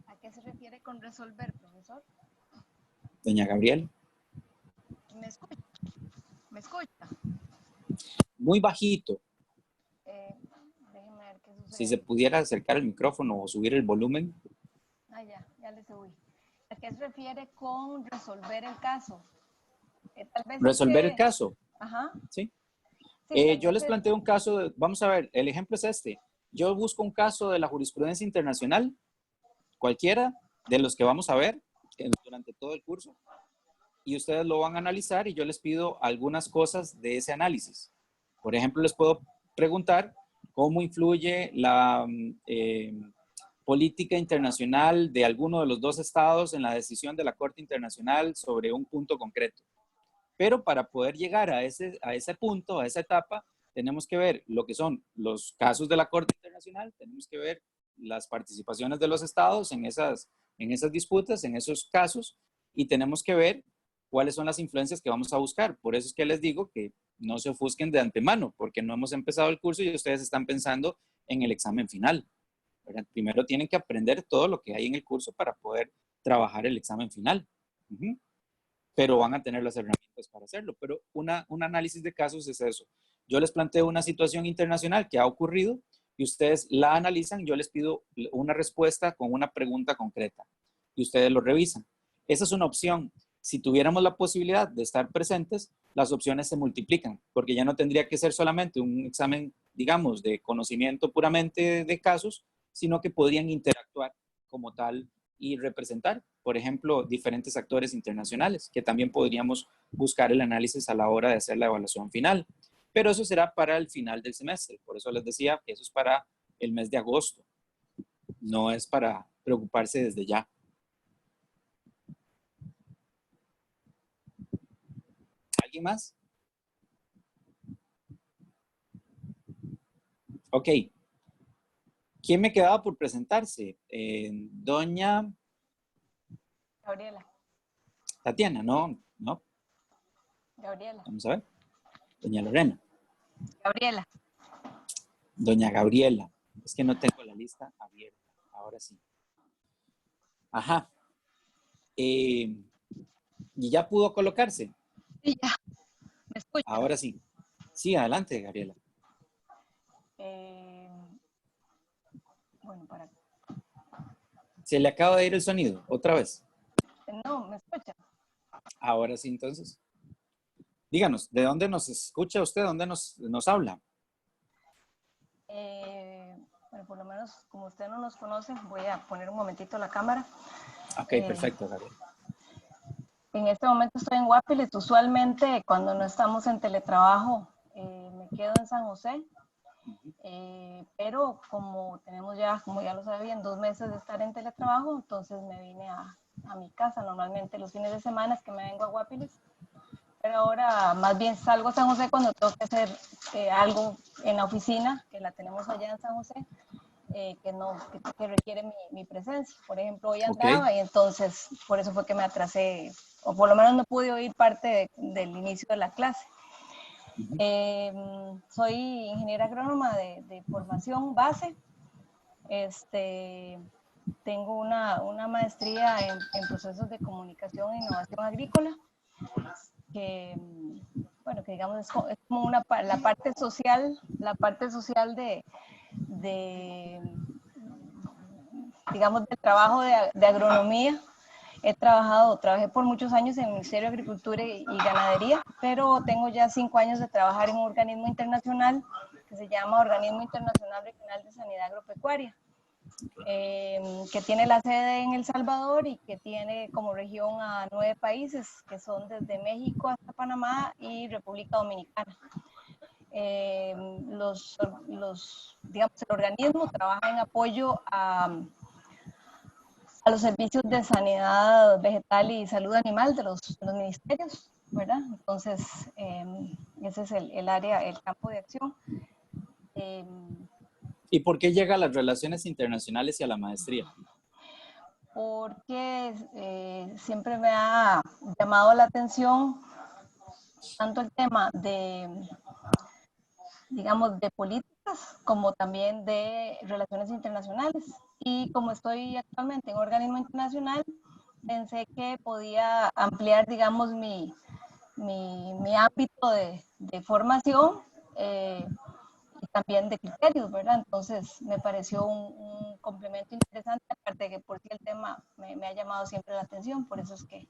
J: ¿A qué se refiere con resolver, profesor?
A: Doña Gabriela.
J: ¿Me escucha? ¿Me escucha?
A: Muy bajito.
J: Déjeme ver qué sucede.
A: Si se pudiera acercar el micrófono o subir el volumen.
J: Ah, ya le subí. ¿A qué se refiere con resolver el caso? Tal vez
A: ¿Resolver el caso?
J: Ajá.
A: Sí.
J: Sí,
A: yo les planteo un caso, vamos a ver, el ejemplo es este. Yo busco un caso de la jurisprudencia internacional, cualquiera de los que vamos a ver durante todo el curso, y ustedes lo van a analizar y yo les pido algunas cosas de ese análisis. Por ejemplo, les puedo preguntar cómo influye la política internacional de alguno de los 2 estados en la decisión de la Corte Internacional sobre un punto concreto. Pero para poder llegar a ese punto, a esa etapa, tenemos que ver lo que son los casos de la Corte Internacional, tenemos que ver las participaciones de los estados en esas disputas, en esos casos, y tenemos que ver cuáles son las influencias que vamos a buscar. Por eso es que les digo que no se ofusquen de antemano, porque no hemos empezado el curso y ustedes están pensando en el examen final, ¿verdad? Primero tienen que aprender todo lo que hay en el curso para poder trabajar el examen final. Pero van a tener las herramientas para hacerlo. Pero un análisis de casos es eso. Yo les planteo una situación internacional que ha ocurrido y ustedes la analizan. Yo les pido una respuesta con una pregunta concreta y ustedes lo revisan. Esa es una opción. Si tuviéramos la posibilidad de estar presentes, las opciones se multiplican, porque ya no tendría que ser solamente un examen, digamos, de conocimiento puramente de casos, sino que podrían interactuar como tal y representar, por ejemplo, diferentes actores internacionales, que también podríamos buscar el análisis a la hora de hacer la evaluación final. Pero eso será para el final del semestre. Por eso les decía que eso es para el mes de agosto. No es para preocuparse desde ya. ¿Alguien más? Ok. ¿Quién me quedaba por presentarse? Doña
J: Gabriela.
A: Tatiana, ¿no?
J: Gabriela.
A: Vamos a ver. Doña Lorena.
J: Gabriela.
A: Doña Gabriela. Es que no tengo la lista abierta. Ahora sí. Ajá. ¿Y ya pudo colocarse?
J: Sí, ya. ¿Me escucha?
A: Ahora sí. Sí, adelante, Gabriela.
J: Bueno, para...
A: Se le acaba de ir el sonido, otra vez.
J: No, ¿me escucha?
A: Ahora sí, entonces. Díganos, ¿de dónde nos escucha usted? ¿Dónde nos habla?
J: Bueno, por lo menos, como usted no nos conoce, voy a poner un momentito la cámara.
A: Ok, perfecto, Gabriel.
J: En este momento estoy en Guapiles. Usualmente, cuando no estamos en teletrabajo, me quedo en San José. Pero como tenemos ya, como ya lo sabían, 2 meses de estar en teletrabajo, entonces me vine a mi casa. Normalmente los fines de semana es que me vengo a Guapiles. Pero ahora más bien salgo a San José cuando tengo que hacer algo en la oficina, que la tenemos allá en San José, que requiere mi presencia. Por ejemplo, hoy andaba y entonces por eso fue que me atrasé, o por lo menos no pude oír parte del inicio de la clase. Soy ingeniera agrónoma de formación base. Tengo una maestría en procesos de comunicación e innovación agrícola, que, bueno, que digamos es como la parte social digamos, del trabajo de agronomía. Trabajé por muchos años en el Ministerio de Agricultura y Ganadería, pero tengo ya 5 años de trabajar en un organismo internacional que se llama Organismo Internacional Regional de Sanidad Agropecuaria, que tiene la sede en El Salvador y que tiene como región a 9 países, que son desde México hasta Panamá y República Dominicana. Digamos, el organismo trabaja en apoyo a los servicios de sanidad vegetal y salud animal de los ministerios, ¿verdad? Entonces, ese es el área, el campo de acción.
A: ¿Y por qué llega a las relaciones internacionales y a la maestría?
J: Porque siempre me ha llamado la atención tanto el tema de, digamos, de políticas como también de relaciones internacionales. Y como estoy actualmente en un organismo internacional, pensé que podía ampliar, digamos, mi ámbito de formación y también de criterios, ¿verdad? Entonces me pareció un complemento interesante, aparte de que por sí el tema me ha llamado siempre la atención, por eso es que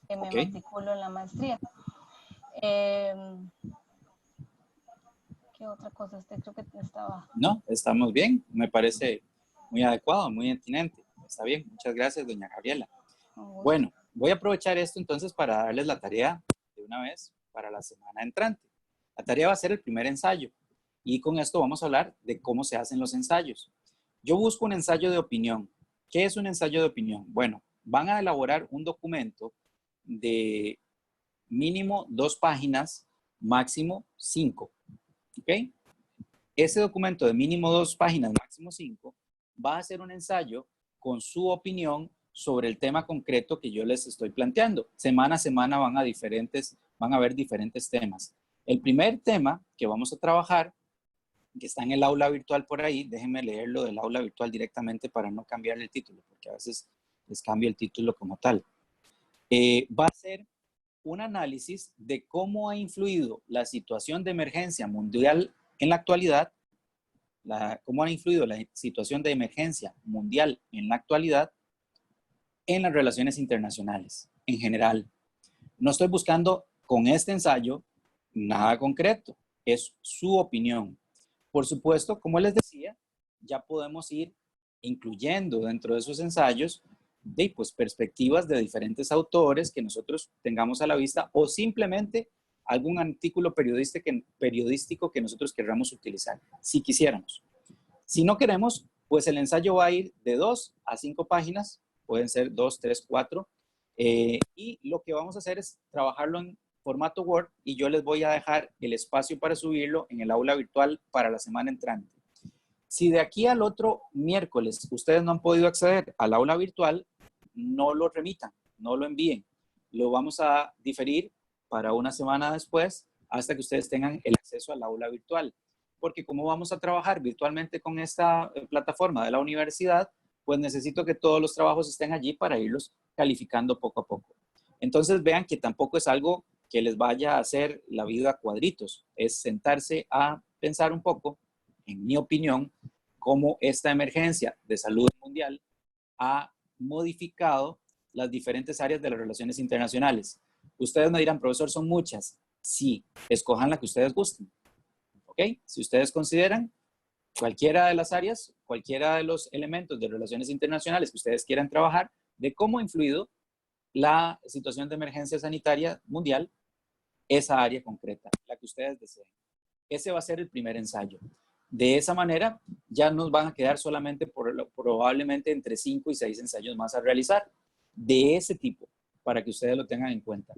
J: me matriculo en la maestría. ¿Qué otra cosa? Creo que estaba...
A: No, estamos bien, me parece muy adecuado, muy pertinente. Está bien, muchas gracias, doña Gabriela. Bueno, voy a aprovechar esto entonces para darles la tarea de una vez para la semana entrante. La tarea va a ser el primer ensayo y con esto vamos a hablar de cómo se hacen los ensayos. Yo busco un ensayo de opinión. ¿Qué es un ensayo de opinión? Bueno, van a elaborar un documento de mínimo 2 páginas, máximo 5. ¿Ok? Ese documento de mínimo 2 páginas, máximo 5, va a ser un ensayo con su opinión sobre el tema concreto que yo les estoy planteando. Semana a semana van a haber diferentes temas. El primer tema que vamos a trabajar, que está en el aula virtual por ahí, déjenme leerlo del aula virtual directamente para no cambiar el título, porque a veces les cambio el título como tal. Va a ser un análisis de cómo ha influido la situación de emergencia mundial en la actualidad, cómo ha influido la situación de emergencia mundial en la actualidad en las relaciones internacionales en general. No estoy buscando con este ensayo nada concreto, es su opinión. Por supuesto, como les decía, ya podemos ir incluyendo dentro de esos ensayos pues, perspectivas de diferentes autores que nosotros tengamos a la vista o simplemente algún artículo periodístico que nosotros queramos utilizar, si quisiéramos. Si no queremos, pues el ensayo va a ir de 2 a 5 páginas, pueden ser 2, 3, 4, y lo que vamos a hacer es trabajarlo en formato Word y yo les voy a dejar el espacio para subirlo en el aula virtual para la semana entrante. Si de aquí al otro miércoles ustedes no han podido acceder al aula virtual, no lo remitan, no lo envíen. Lo vamos a diferir para una semana después hasta que ustedes tengan el acceso al aula virtual. Porque como vamos a trabajar virtualmente con esta plataforma de la universidad, pues necesito que todos los trabajos estén allí para irlos calificando poco a poco. Entonces vean que tampoco es algo que les vaya a hacer la vida a cuadritos. Es sentarse a pensar un poco, en mi opinión, cómo esta emergencia de salud mundial ha modificado las diferentes áreas de las relaciones internacionales. Ustedes me dirán, profesor, son muchas. Sí, escojan la que ustedes gusten. ¿Ok? Si ustedes consideran cualquiera de las áreas, cualquiera de los elementos de relaciones internacionales que ustedes quieran trabajar, de cómo ha influido la situación de emergencia sanitaria mundial, esa área concreta, la que ustedes deseen. Ese va a ser el primer ensayo. De esa manera, ya nos van a quedar solamente probablemente entre 5 y 6 ensayos más a realizar de ese tipo, para que ustedes lo tengan en cuenta.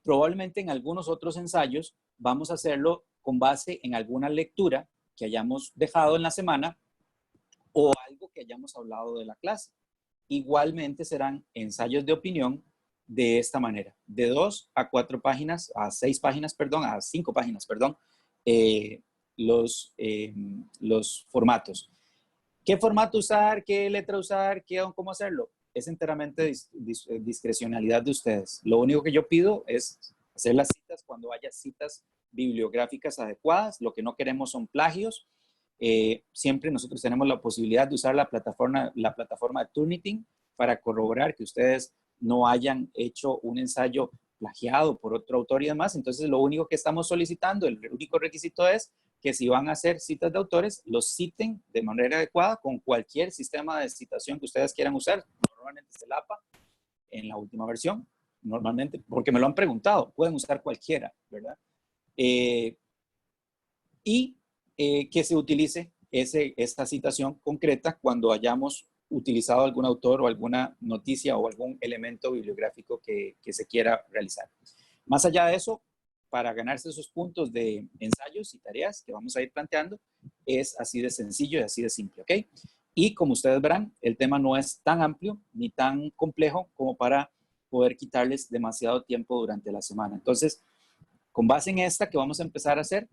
A: Probablemente en algunos otros ensayos vamos a hacerlo con base en alguna lectura que hayamos dejado en la semana o algo que hayamos hablado de la clase. Igualmente serán ensayos de opinión de esta manera, de 2 a 4 páginas, a 6 páginas, perdón, a 5 páginas, perdón, los formatos. ¿Qué formato usar? ¿Qué letra usar? ¿Cómo hacerlo? Es enteramente discrecionalidad de ustedes. Lo único que yo pido es hacer las citas cuando haya citas bibliográficas adecuadas. Lo que no queremos son plagios. Siempre nosotros tenemos la posibilidad de usar la plataforma de Turnitin para corroborar que ustedes no hayan hecho un ensayo plagiado por otro autor y demás. Entonces, lo único que estamos solicitando, el único requisito es que si van a hacer citas de autores, los citen de manera adecuada con cualquier sistema de citación que ustedes quieran usar. Normalmente es el APA en la última versión, normalmente, porque me lo han preguntado, pueden usar cualquiera, ¿verdad? Que se utilice esta citación concreta cuando hayamos utilizado algún autor o alguna noticia o algún elemento bibliográfico que se quiera realizar. Más allá de eso, para ganarse esos puntos de ensayos y tareas que vamos a ir planteando, es así de sencillo y así de simple, ¿ok? Y como ustedes verán, el tema no es tan amplio ni tan complejo como para poder quitarles demasiado tiempo durante la semana. Entonces, con base en esta que vamos a empezar a hacer,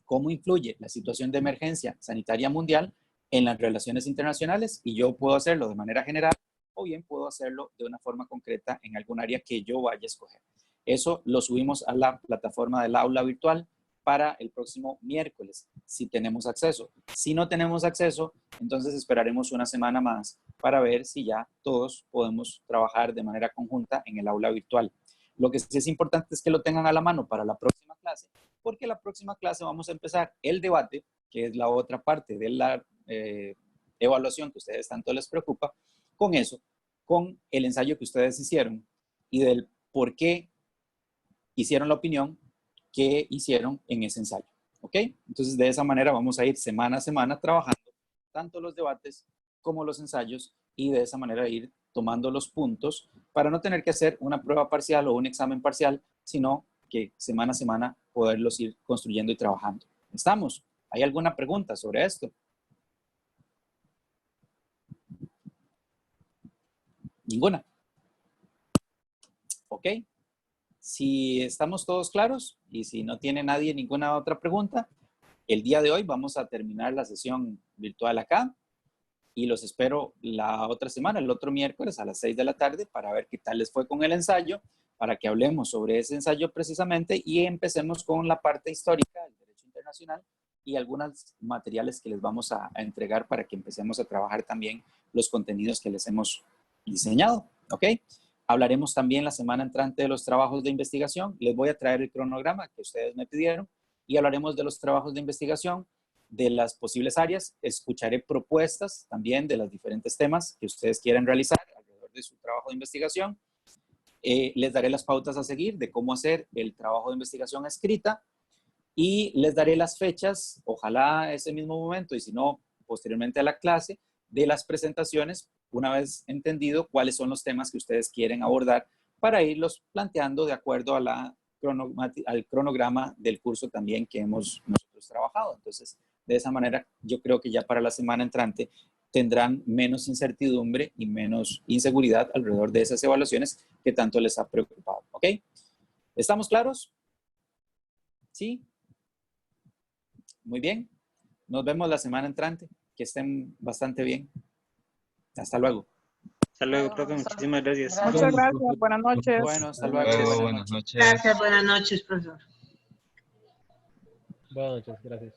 A: cómo influye la situación de emergencia sanitaria mundial en las relaciones internacionales, y yo puedo hacerlo de manera general o bien puedo hacerlo de una forma concreta en algún área que yo vaya a escoger. Eso lo subimos a la plataforma del aula virtual para el próximo miércoles, si tenemos acceso. Si no tenemos acceso, entonces esperaremos una semana más para ver si ya todos podemos trabajar de manera conjunta en el aula virtual. Lo que sí es importante es que lo tengan a la mano para la próxima clase, porque la próxima clase vamos a empezar el debate, que es la otra parte de la evaluación que a ustedes tanto les preocupa, con eso, con el ensayo que ustedes hicieron y del por qué hicieron la opinión que hicieron en ese ensayo. ¿Ok? Entonces, de esa manera vamos a ir semana a semana trabajando tanto los debates como los ensayos y de esa manera ir tomando los puntos para no tener que hacer una prueba parcial o un examen parcial, sino que semana a semana poderlos ir construyendo y trabajando. ¿Estamos? ¿Hay alguna pregunta sobre esto? ¿Ninguna? ¿Ok? Si estamos todos claros y si no tiene nadie ninguna otra pregunta, el día de hoy vamos a terminar la sesión virtual acá y los espero la otra semana, el otro miércoles a las 6 de la tarde para ver qué tal les fue con el ensayo, para que hablemos sobre ese ensayo precisamente y empecemos con la parte histórica del derecho internacional y algunos materiales que les vamos a entregar para que empecemos a trabajar también los contenidos que les hemos diseñado, ¿ok? Hablaremos también la semana entrante de los trabajos de investigación. Les voy a traer el cronograma que ustedes me pidieron y hablaremos de los trabajos de investigación, de las posibles áreas. Escucharé propuestas también de los diferentes temas que ustedes quieren realizar alrededor de su trabajo de investigación. Les daré las pautas a seguir de cómo hacer el trabajo de investigación escrita y les daré las fechas, ojalá ese mismo momento y si no, posteriormente a la clase, de las presentaciones, una vez entendido cuáles son los temas que ustedes quieren abordar para irlos planteando de acuerdo a al cronograma del curso también que hemos nosotros trabajado. Entonces, de esa manera, yo creo que ya para la semana entrante tendrán menos incertidumbre y menos inseguridad alrededor de esas evaluaciones que tanto les ha preocupado. ¿Ok? ¿Estamos claros? ¿Sí? Muy bien. Nos vemos la semana entrante. Que estén bastante bien. Hasta luego.
B: Hasta luego, profe. Muchísimas gracias.
H: Muchas gracias. Buenas noches.
A: Bueno, hasta luego.
I: Buenas noches.
G: Gracias, buenas noches, profesor.
E: Buenas noches, gracias.